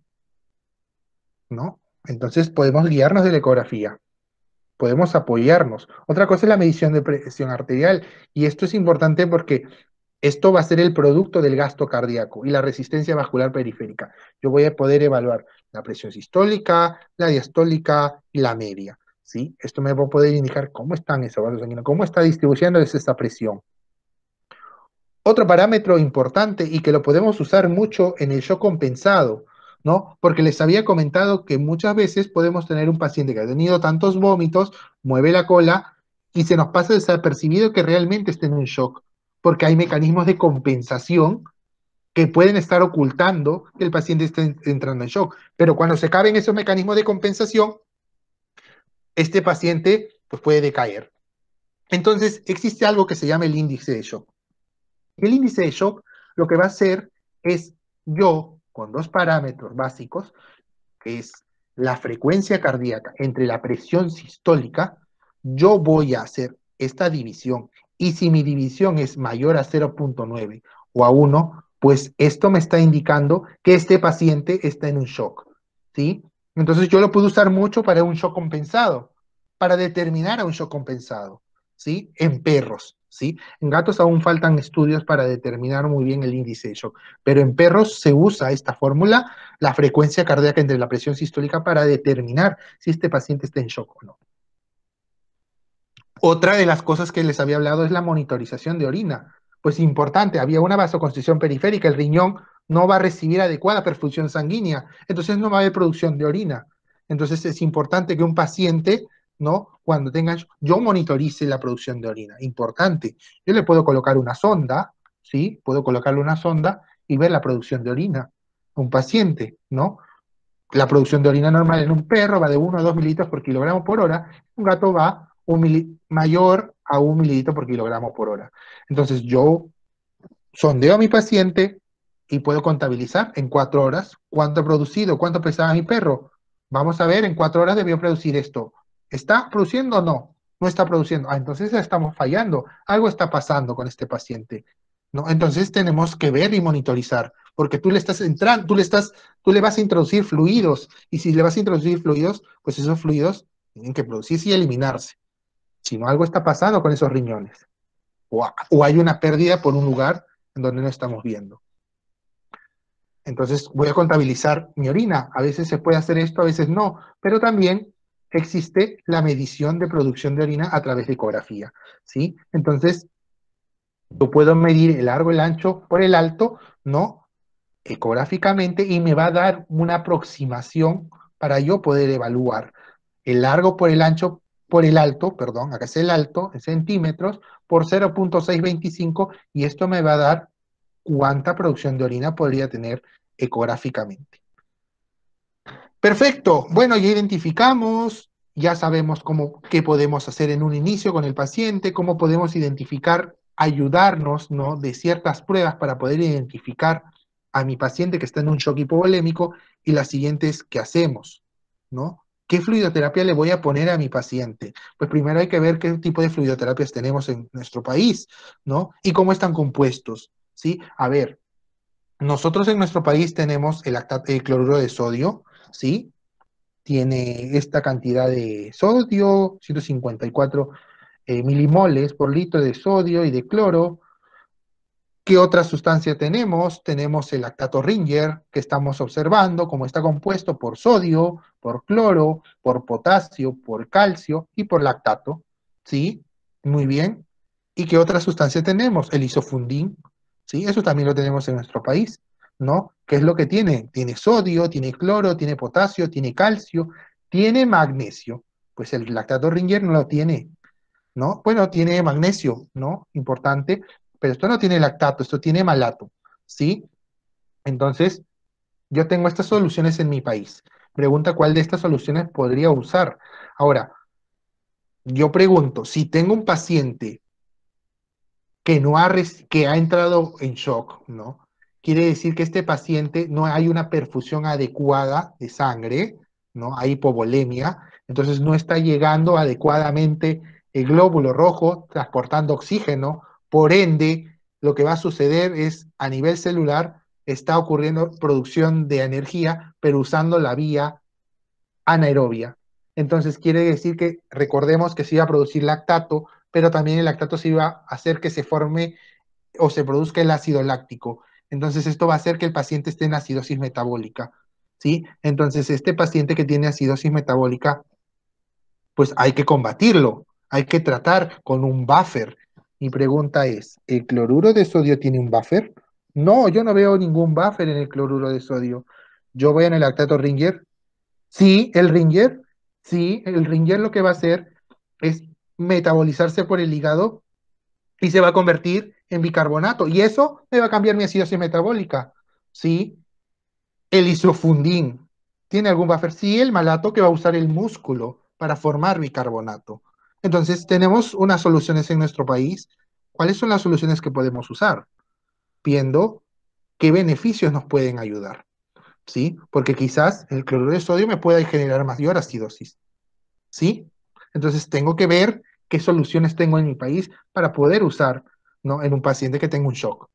¿No? Entonces podemos guiarnos de la ecografía, podemos apoyarnos. Otra cosa es la medición de presión arterial, y esto es importante porque esto va a ser el producto del gasto cardíaco y la resistencia vascular periférica. Yo voy a poder evaluar la presión sistólica, la diastólica y la media, ¿sí? Esto me va a poder indicar cómo están esos vasos sanguíneos, cómo está distribuyéndose esa presión. Otro parámetro importante y que lo podemos usar mucho en el shock compensado, ¿no? Porque les había comentado que muchas veces podemos tener un paciente que ha tenido tantos vómitos, mueve la cola y se nos pasa desapercibido que realmente está en un shock, porque hay mecanismos de compensación que pueden estar ocultando que el paciente esté entrando en shock. Pero cuando se caben esos mecanismos de compensación, este paciente pues, puede decaer. Entonces, existe algo que se llama el índice de shock. El índice de shock lo que va a hacer es yo, con dos parámetros básicos, que es la frecuencia cardíaca entre la presión sistólica, yo voy a hacer esta división. Y si mi división es mayor a 0.9 o a 1, pues esto me está indicando que este paciente está en un shock, ¿sí? Entonces yo lo puedo usar mucho para un shock compensado, para determinar a un shock compensado, ¿sí? En perros, ¿sí? En gatos aún faltan estudios para determinar muy bien el índice de shock, pero en perros se usa esta fórmula, la frecuencia cardíaca entre la presión sistólica, para determinar si este paciente está en shock o no. Otra de las cosas que les había hablado es la monitorización de orina. Pues importante, había una vasoconstricción periférica, el riñón no va a recibir adecuada perfusión sanguínea, entonces no va a haber producción de orina. Entonces es importante que un paciente, ¿no? Cuando tenga, yo monitorice la producción de orina, importante. Yo le puedo colocar una sonda, ¿sí? Puedo colocarle una sonda y ver la producción de orina a un paciente, ¿no? La producción de orina normal en un perro va de 1 a 2 mililitros por kilogramo por hora, un gato va mayor a 1 mililitro por kilogramo por hora. Entonces yo sondeo a mi paciente y puedo contabilizar en 4 horas cuánto ha producido, cuánto pesaba mi perro. Vamos a ver, en 4 horas debió producir esto. ¿Está produciendo o no? No está produciendo. Ah, entonces estamos fallando. Algo está pasando con este paciente, ¿no? Entonces tenemos que ver y monitorizar, porque tú le estás entrando, tú le vas a introducir fluidos, y si le vas a introducir fluidos, pues esos fluidos tienen que producirse y eliminarse. Si no, algo está pasando con esos riñones. O hay una pérdida por un lugar en donde no estamos viendo. Entonces voy a contabilizar mi orina. A veces se puede hacer esto, a veces no, pero también existe la medición de producción de orina a través de ecografía, ¿sí? Entonces yo puedo medir el largo, el ancho por el alto, ¿no? Ecográficamente, y me va a dar una aproximación para yo poder evaluar el largo por el ancho por el alto, perdón, acá es el alto en centímetros por 0.625, y esto me va a dar cuánta producción de orina podría tener ecográficamente. Perfecto. Bueno, ya identificamos, ya sabemos qué podemos hacer en un inicio con el paciente, cómo podemos identificar, ayudarnos, ¿no? De ciertas pruebas para poder identificar a mi paciente que está en un shock hipovolémico, y las siguientes que hacemos, ¿no? ¿Qué fluidoterapia le voy a poner a mi paciente? Pues primero hay que ver qué tipo de fluidoterapias tenemos en nuestro país, ¿no? Y cómo están compuestos, ¿sí? A ver, nosotros en nuestro país tenemos el cloruro de sodio, ¿sí? Tiene esta cantidad de sodio, 154 milimoles por litro de sodio y de cloro. ¿Qué otra sustancia tenemos? Tenemos el lactato Ringer, que estamos observando, cómo está compuesto por sodio, por cloro, por potasio, por calcio y por lactato. ¿Sí? Muy bien. ¿Y qué otra sustancia tenemos? El isofundín. ¿Sí? Eso también lo tenemos en nuestro país, ¿no? ¿Qué es lo que tiene? Tiene sodio, tiene cloro, tiene potasio, tiene calcio, tiene magnesio. Pues el lactato Ringer no lo tiene, ¿no? Bueno, tiene magnesio, ¿no? Importante, pero esto no tiene lactato, esto tiene malato, ¿sí? Entonces, yo tengo estas soluciones en mi país. Pregunta cuál de estas soluciones podría usar. Ahora, yo pregunto, si tengo un paciente que no que ha entrado en shock, ¿no? Quiere decir que este paciente no hay una perfusión adecuada de sangre, ¿no? Hay hipovolemia, entonces no está llegando adecuadamente el glóbulo rojo transportando oxígeno, por ende, lo que va a suceder es, a nivel celular, está ocurriendo producción de energía, pero usando la vía anaerobia. Entonces quiere decir que recordemos que se iba a producir lactato, pero también el lactato se iba a hacer que se forme o se produzca el ácido láctico. Entonces esto va a hacer que el paciente esté en acidosis metabólica, ¿sí? Entonces este paciente que tiene acidosis metabólica, pues hay que combatirlo, hay que tratar con un buffer. Mi pregunta es, ¿el cloruro de sodio tiene un buffer? No, yo no veo ningún buffer en el cloruro de sodio. Yo veo en el lactato Ringer. Sí, el Ringer lo que va a hacer es metabolizarse por el hígado y se va a convertir en bicarbonato. Y eso me va a cambiar mi acidosis metabólica. ¿Sí? El isofundín. ¿Tiene algún buffer? Sí, el malato, que va a usar el músculo para formar bicarbonato. Entonces, tenemos unas soluciones en nuestro país. ¿Cuáles son las soluciones que podemos usar? Viendo qué beneficios nos pueden ayudar. ¿Sí? Porque quizás el cloruro de sodio me pueda generar mayor acidosis. ¿Sí? Entonces tengo que ver qué soluciones tengo en mi país para poder usar, ¿no? En un paciente que tenga un shock.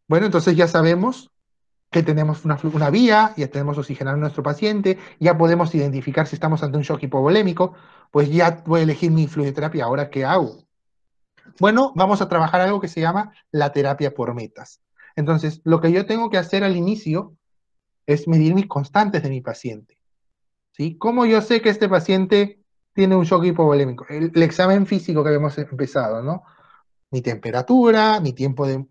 Bueno, entonces ya sabemos que tenemos una vía, ya tenemos oxigenado a nuestro paciente, ya podemos identificar si estamos ante un shock hipovolémico, pues ya voy a elegir mi fluidoterapia. ¿Ahora qué hago? Bueno, vamos a trabajar algo que se llama la terapia por metas. Entonces, lo que yo tengo que hacer al inicio es medir mis constantes de mi paciente. ¿Sí? ¿Cómo yo sé que este paciente tiene un shock hipovolémico? El examen físico que habíamos empezado, ¿no? Mi temperatura, mi tiempo de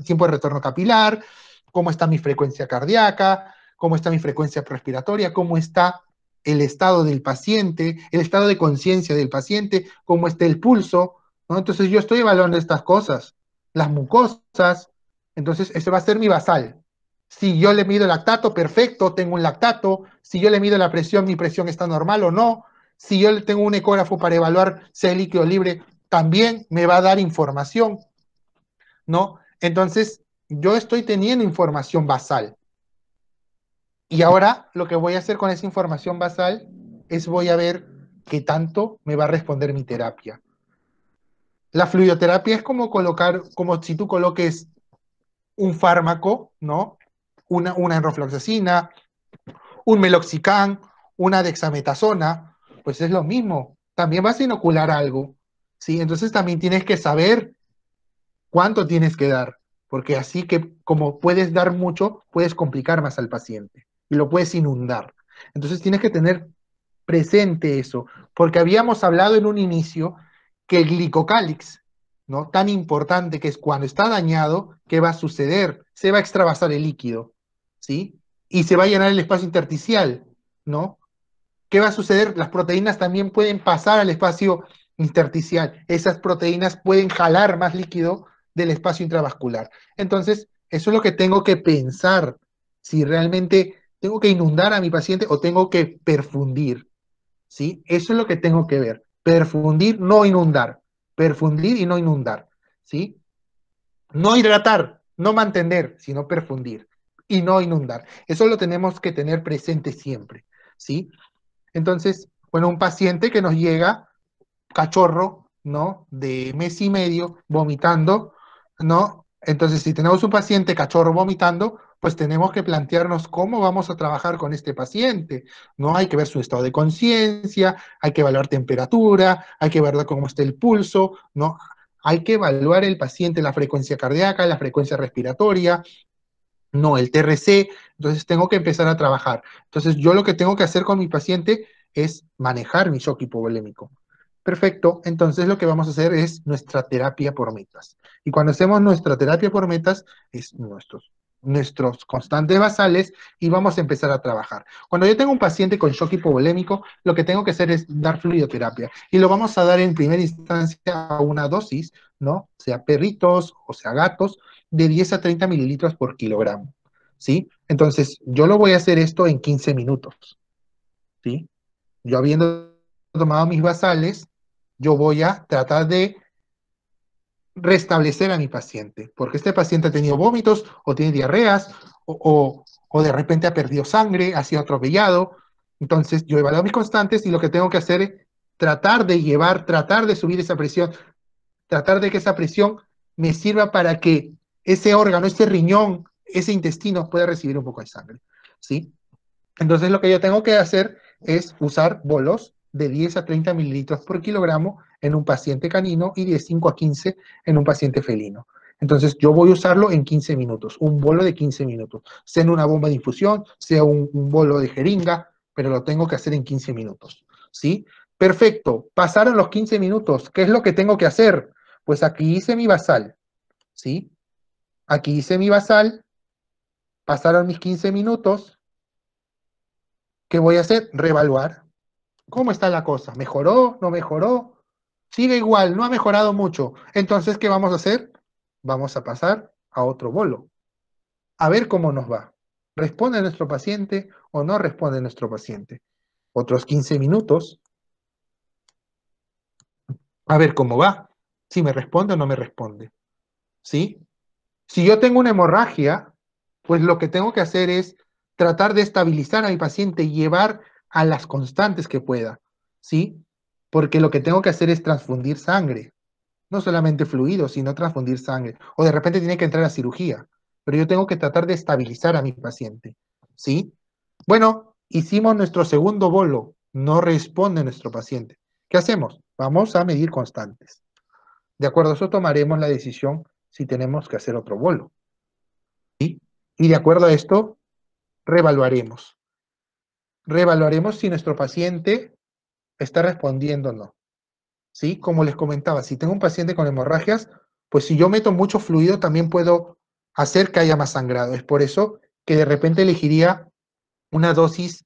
tiempo de retorno capilar, cómo está mi frecuencia cardíaca, cómo está mi frecuencia respiratoria, cómo está el estado del paciente, el estado de conciencia del paciente, cómo está el pulso, ¿no? Entonces yo estoy evaluando estas cosas, las mucosas, entonces ese va a ser mi basal. Si yo le mido el lactato, perfecto, tengo un lactato. Si yo le mido la presión, mi presión está normal o no. Si yo tengo un ecógrafo para evaluar si hay líquido libre, también me va a dar información, ¿no? Entonces, yo estoy teniendo información basal. Y ahora lo que voy a hacer con esa información basal es voy a ver qué tanto me va a responder mi terapia. La fluidoterapia es como colocar, como si tú coloques un fármaco, ¿no? Una enrofloxacina, un meloxicam, una dexametasona, pues es lo mismo. También vas a inocular algo, ¿sí? Entonces también tienes que saber cuánto tienes que dar, porque así que como puedes dar mucho, puedes complicar más al paciente y lo puedes inundar. Entonces tienes que tener presente eso, porque habíamos hablado en un inicio que el glicocálix, ¿no? Tan importante que es cuando está dañado, ¿qué va a suceder? Se va a extravasar el líquido, ¿sí? Y se va a llenar el espacio intersticial, ¿no? ¿Qué va a suceder? Las proteínas también pueden pasar al espacio intersticial. Esas proteínas pueden jalar más líquido del espacio intravascular. Entonces, eso es lo que tengo que pensar, si realmente tengo que inundar a mi paciente o tengo que perfundir, ¿sí? Eso es lo que tengo que ver. Perfundir, no inundar. Perfundir y no inundar, ¿sí? No hidratar, no mantener, sino perfundir y no inundar. Eso lo tenemos que tener presente siempre, ¿sí? Entonces, bueno, un paciente que nos llega, cachorro, ¿no? De mes y medio, vomitando, ¿no? Entonces, si tenemos un paciente cachorro vomitando, pues tenemos que plantearnos cómo vamos a trabajar con este paciente, ¿no? Hay que ver su estado de conciencia, hay que evaluar temperatura, hay que ver cómo está el pulso, ¿no? Hay que evaluar el paciente, la frecuencia cardíaca, la frecuencia respiratoria, no, el TRC, entonces tengo que empezar a trabajar. Entonces yo lo que tengo que hacer con mi paciente es manejar mi shock hipovolémico. Perfecto, entonces lo que vamos a hacer es nuestra terapia por metas. Y cuando hacemos nuestra terapia por metas, es nuestros constantes basales y vamos a empezar a trabajar. Cuando yo tengo un paciente con shock hipovolémico, lo que tengo que hacer es dar fluidoterapia. Y lo vamos a dar en primera instancia a una dosis, ¿no? Sea perritos o sea gatos, de 10 a 30 mililitros por kilogramo, ¿sí? Entonces, yo lo voy a hacer esto en 15 minutos, ¿sí? Yo habiendo tomado mis basales, yo voy a tratar de restablecer a mi paciente, porque este paciente ha tenido vómitos o tiene diarreas o de repente ha perdido sangre, ha sido atropellado. Entonces, yo evalúo mis constantes y lo que tengo que hacer es tratar de subir esa presión, tratar de que esa presión me sirva para que ese órgano, ese riñón, ese intestino pueda recibir un poco de sangre, ¿sí? Entonces lo que yo tengo que hacer es usar bolos de 10 a 30 mililitros por kilogramo en un paciente canino y de 5 a 15 en un paciente felino. Entonces yo voy a usarlo en 15 minutos, un bolo de 15 minutos, sea en una bomba de infusión, sea un bolo de jeringa, pero lo tengo que hacer en 15 minutos, ¿sí? Perfecto, pasaron los 15 minutos, ¿qué es lo que tengo que hacer? Pues aquí hice mi basal, ¿sí? Aquí hice mi basal, pasaron mis 15 minutos, ¿qué voy a hacer? Reevaluar. ¿Cómo está la cosa? ¿Mejoró? ¿No mejoró? Sigue igual, no ha mejorado mucho. Entonces, ¿qué vamos a hacer? Vamos a pasar a otro bolo. A ver cómo nos va. ¿Responde nuestro paciente o no responde nuestro paciente? Otros 15 minutos. A ver cómo va. Si me responde o no me responde. ¿Sí? Si yo tengo una hemorragia, pues lo que tengo que hacer es tratar de estabilizar a mi paciente y llevar a las constantes que pueda, ¿sí? Porque lo que tengo que hacer es transfundir sangre, no solamente fluidos, sino transfundir sangre. O de repente tiene que entrar a cirugía. pero yo tengo que tratar de estabilizar a mi paciente, ¿sí? Bueno, hicimos nuestro segundo bolo, no responde nuestro paciente. ¿Qué hacemos? Vamos a medir constantes. De acuerdo a eso tomaremos la decisión si tenemos que hacer otro bolo, ¿sí? Y de acuerdo a esto, reevaluaremos. Reevaluaremos si nuestro paciente está respondiendo o no, ¿sí? Como les comentaba, si tengo un paciente con hemorragias, pues si yo meto mucho fluido, también puedo hacer que haya más sangrado. Es por eso que de repente elegiría una dosis,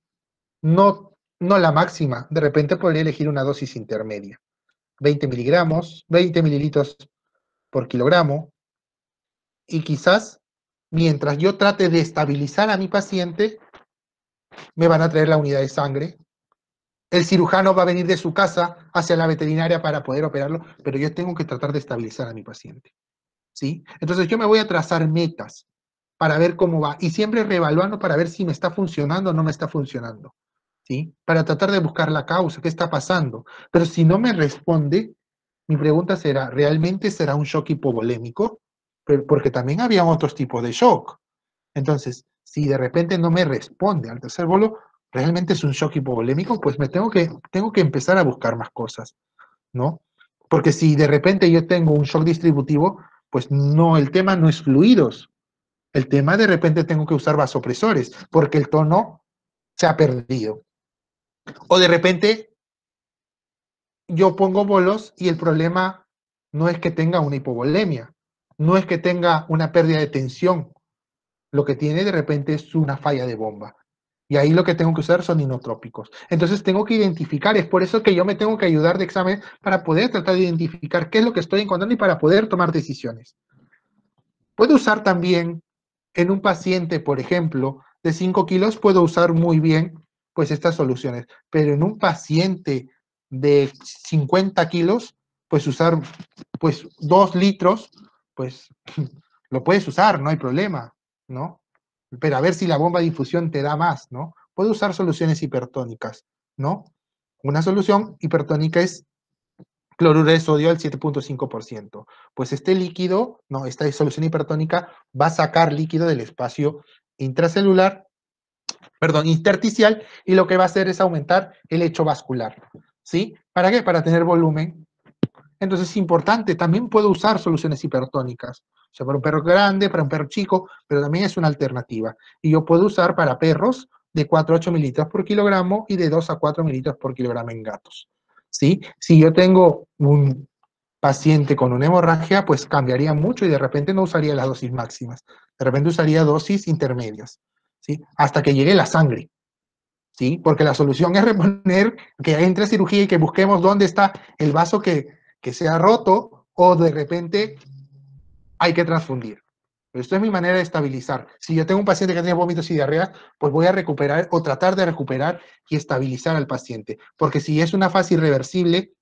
no la máxima, de repente podría elegir una dosis intermedia. 20 miligramos, 20 mililitros por kilogramo, y quizás mientras yo trate de estabilizar a mi paciente, me van a traer la unidad de sangre. El cirujano va a venir de su casa hacia la veterinaria para poder operarlo, pero yo tengo que tratar de estabilizar a mi paciente, ¿sí? Entonces yo me voy a trazar metas para ver cómo va y siempre reevaluando para ver si me está funcionando o no me está funcionando, ¿sí? Para tratar de buscar la causa, qué está pasando. Pero si no me responde, mi pregunta será, ¿realmente será un shock hipovolémico? Porque también había otros tipos de shock. Entonces, si de repente no me responde al tercer bolo, realmente es un shock hipovolémico, pues tengo que empezar a buscar más cosas, ¿no? Porque si de repente yo tengo un shock distributivo, pues no, el tema no es fluidos. El tema de repente tengo que usar vasopresores, porque el tono se ha perdido. O de repente yo pongo bolos y el problema no es que tenga una hipovolemia, no es que tenga una pérdida de tensión, lo que tiene de repente es una falla de bomba. Y ahí lo que tengo que usar son inotrópicos. Entonces tengo que identificar, es por eso que yo me tengo que ayudar de examen para poder tratar de identificar qué es lo que estoy encontrando y para poder tomar decisiones. Puedo usar también en un paciente, por ejemplo, de 5 kilos, puedo usar muy bien pues estas soluciones, pero en un paciente de 50 kilos, pues usar pues 2 litros, pues lo puedes usar, no hay problema, ¿no? Pero a ver si la bomba de infusión te da más, ¿no? Puedo usar soluciones hipertónicas, ¿no? Una solución hipertónica es cloruro de sodio al 7.5%. Pues este líquido, no, esta solución hipertónica va a sacar líquido del espacio intracelular, perdón, intersticial, y lo que va a hacer es aumentar el hecho vascular, ¿sí? ¿Para qué? Para tener volumen. Entonces es importante, también puedo usar soluciones hipertónicas, o sea, para un perro grande, para un perro chico, pero también es una alternativa. Y yo puedo usar para perros de 4 a 8 mililitros por kilogramo y de 2 a 4 mililitros por kilogramo en gatos. ¿Sí? Si yo tengo un paciente con una hemorragia, pues cambiaría mucho y de repente no usaría las dosis máximas. De repente usaría dosis intermedias, ¿sí? Hasta que llegue la sangre, ¿sí? Porque la solución es reponer, que entre cirugía y que busquemos dónde está el vaso que se ha roto o de repente hay que transfundir. Pero esto es mi manera de estabilizar. Si yo tengo un paciente que tiene vómitos y diarrea, pues voy a recuperar o tratar de recuperar y estabilizar al paciente. Porque si es una fase irreversible,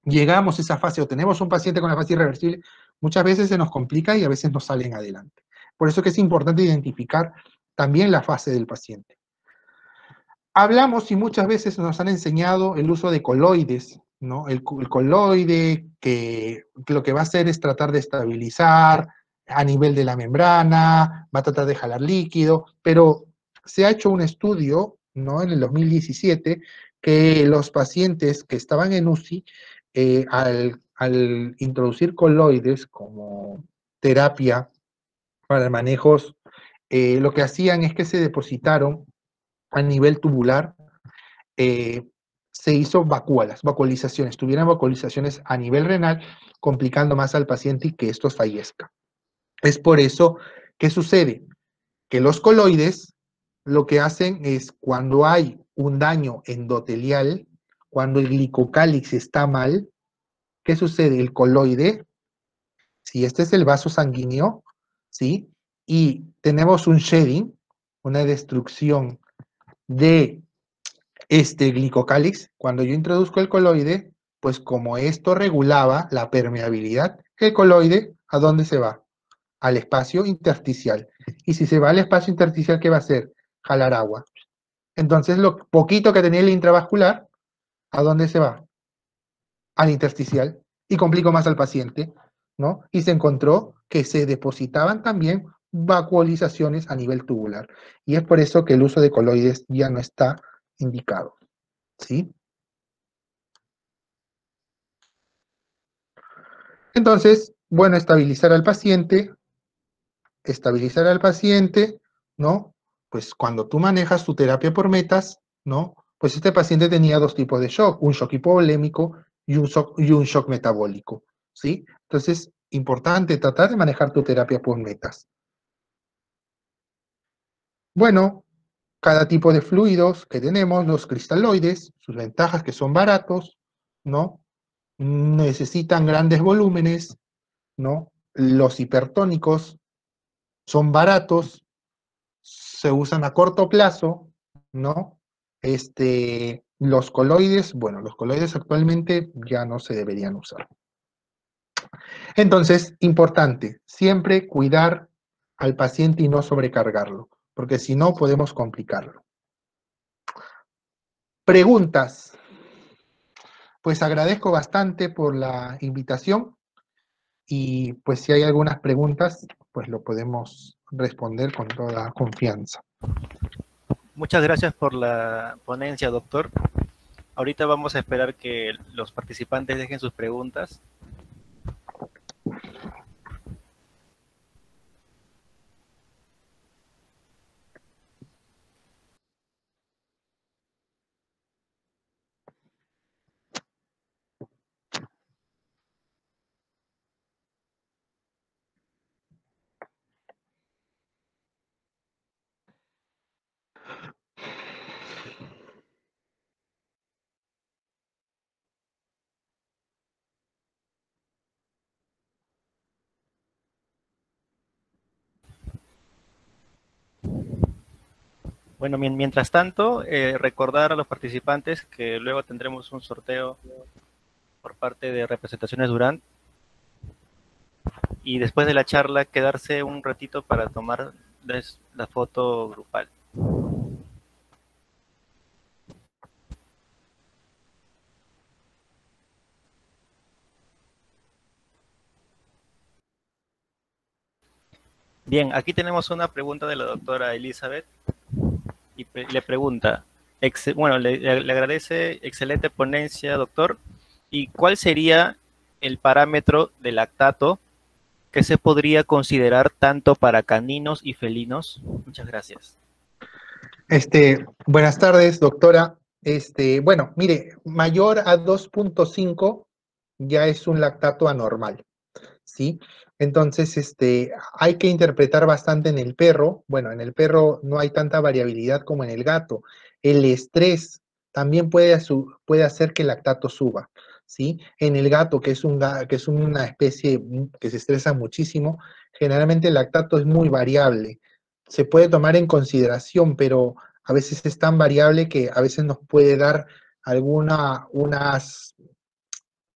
llegamos a esa fase o tenemos un paciente con la fase irreversible, muchas veces se nos complica y a veces no salen adelante. Por eso que es importante identificar también la fase del paciente. Hablamos y muchas veces nos han enseñado el uso de coloides, ¿no? El coloide que lo que va a hacer es tratar de estabilizar a nivel de la membrana, va a tratar de jalar líquido, pero se ha hecho un estudio, ¿no? En el 2017, que los pacientes que estaban en UCI, al introducir coloides como terapia para manejos, lo que hacían es que se depositaron a nivel tubular, eh, se hizo vacuolizaciones, tuvieran vacuolizaciones a nivel renal, complicando más al paciente y que estos fallezca. Es por eso que sucede que los coloides lo que hacen es cuando hay un daño endotelial, cuando el glicocálix está mal, ¿qué sucede? El coloide, si este es el vaso sanguíneo, ¿sí? Y tenemos un shedding, una destrucción de este glicocálix, cuando yo introduzco el coloide, pues como esto regulaba la permeabilidad, el coloide, ¿a dónde se va? Al espacio intersticial. Y si se va al espacio intersticial, ¿qué va a hacer? Jalar agua. Entonces, lo poquito que tenía el intravascular, ¿a dónde se va? Al intersticial. Y complico más al paciente, ¿no? Y se encontró que se depositaban también vacuolizaciones a nivel tubular. Y es por eso que el uso de coloides ya no está indicado, ¿sí? Entonces, bueno, estabilizar al paciente, ¿no? Pues cuando tú manejas tu terapia por metas, ¿no? Pues este paciente tenía dos tipos de shock, un shock hipovolémico y un shock metabólico, ¿sí? Entonces, importante tratar de manejar tu terapia por metas. Bueno, cada tipo de fluidos que tenemos, los cristaloides, sus ventajas que son baratos, ¿no? Necesitan grandes volúmenes, ¿no? Los hipertónicos son baratos, se usan a corto plazo, ¿no? Los coloides, bueno, los coloides actualmente ya no se deberían usar. Entonces, importante, siempre cuidar al paciente y no sobrecargarlo, porque si no podemos complicarlo. Preguntas. Pues agradezco bastante por la invitación y pues si hay algunas preguntas, pues lo podemos responder con toda confianza. Muchas gracias por la ponencia, doctor. Ahorita vamos a esperar que los participantes dejen sus preguntas. Bueno, mientras tanto, recordar a los participantes que luego tendremos un sorteo por parte de Representaciones Durán y después de la charla quedarse un ratito para tomar la foto grupal. Bien, aquí tenemos una pregunta de la doctora Elizabeth y le pregunta, bueno, le agradece, excelente ponencia, doctor, ¿y cuál sería el parámetro de lactato que se podría considerar tanto para caninos y felinos? Muchas gracias. Buenas tardes, doctora. Bueno, mire, mayor a 2.5 ya es un lactato anormal, ¿sí? Entonces, hay que interpretar bastante en el perro. Bueno, en el perro no hay tanta variabilidad como en el gato. El estrés también puede hacer que el lactato suba, ¿sí? En el gato, que es una especie que se estresa muchísimo, generalmente el lactato es muy variable. Se puede tomar en consideración, pero a veces es tan variable que a veces nos puede dar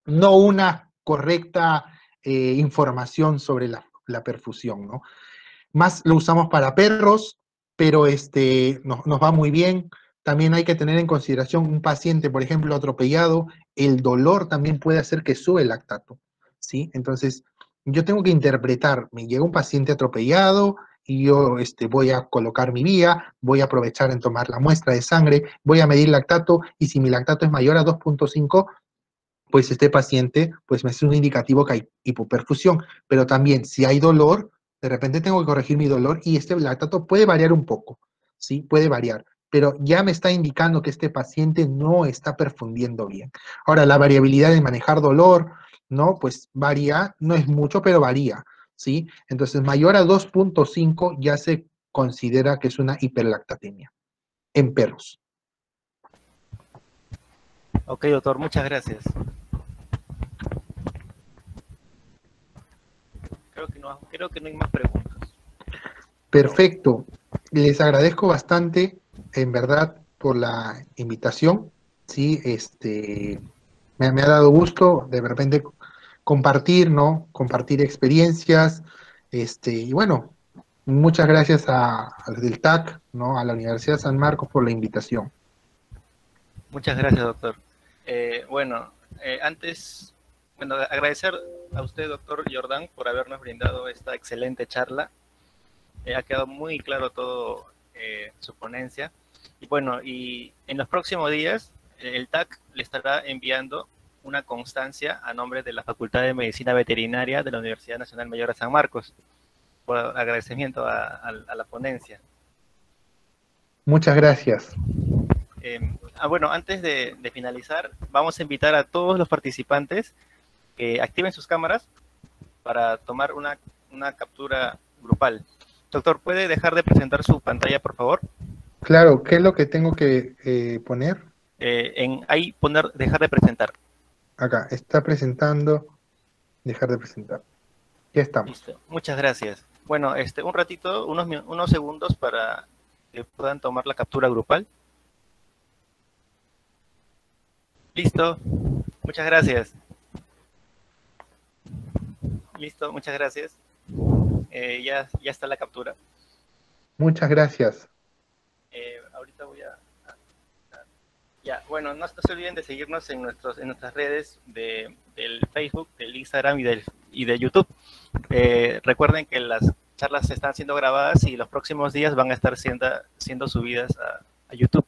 no una correcta información sobre la perfusión, ¿no? Más lo usamos para perros, pero nos va muy bien. También hay que tener en consideración un paciente, por ejemplo, atropellado, el dolor también puede hacer que sube el lactato, ¿sí? Entonces, yo tengo que interpretar, me llega un paciente atropellado y yo voy a colocar mi vía, voy a aprovechar en tomar la muestra de sangre, voy a medir lactato y si mi lactato es mayor a 2.5, pues este paciente, pues me es un indicativo que hay hipoperfusión, pero también si hay dolor, de repente tengo que corregir mi dolor y este lactato puede variar un poco, ¿sí? Puede variar, pero ya me está indicando que este paciente no está perfundiendo bien. Ahora, la variabilidad de manejar dolor, ¿no? Pues varía, no es mucho, pero varía, ¿sí? Entonces, mayor a 2.5 ya se considera que es una hiperlactatemia en perros. Ok, doctor, muchas gracias. Creo que no hay más preguntas. Perfecto. Les agradezco bastante, en verdad, por la invitación. Sí, me ha dado gusto de repente compartir, ¿no? Compartir experiencias. Y bueno, muchas gracias a del TAC, ¿no? A la Universidad de San Marcos por la invitación. Muchas gracias, doctor. Antes, agradecer a usted, doctor Jordán, por habernos brindado esta excelente charla. Ha quedado muy claro todo su ponencia. Y bueno, y en los próximos días el TAC le estará enviando una constancia a nombre de la Facultad de Medicina Veterinaria de la Universidad Nacional Mayor de San Marcos, por agradecimiento a la ponencia. Muchas gracias. Bueno, antes de finalizar, vamos a invitar a todos los participantes que activen sus cámaras para tomar una captura grupal. Doctor, ¿puede dejar de presentar su pantalla, por favor? Claro, ¿qué es lo que tengo que poner? Ahí poner dejar de presentar. Acá, está presentando, dejar de presentar. Ya estamos. Listo, muchas gracias. Bueno, un ratito, unos segundos para que puedan tomar la captura grupal. Listo, muchas gracias. Listo, muchas gracias. Ya está la captura. Muchas gracias. Ahorita voy a... Ya, bueno, no se olviden de seguirnos en nuestras redes del Facebook, del Instagram y de YouTube. Recuerden que las charlas están siendo grabadas y los próximos días van a estar siendo subidas a YouTube.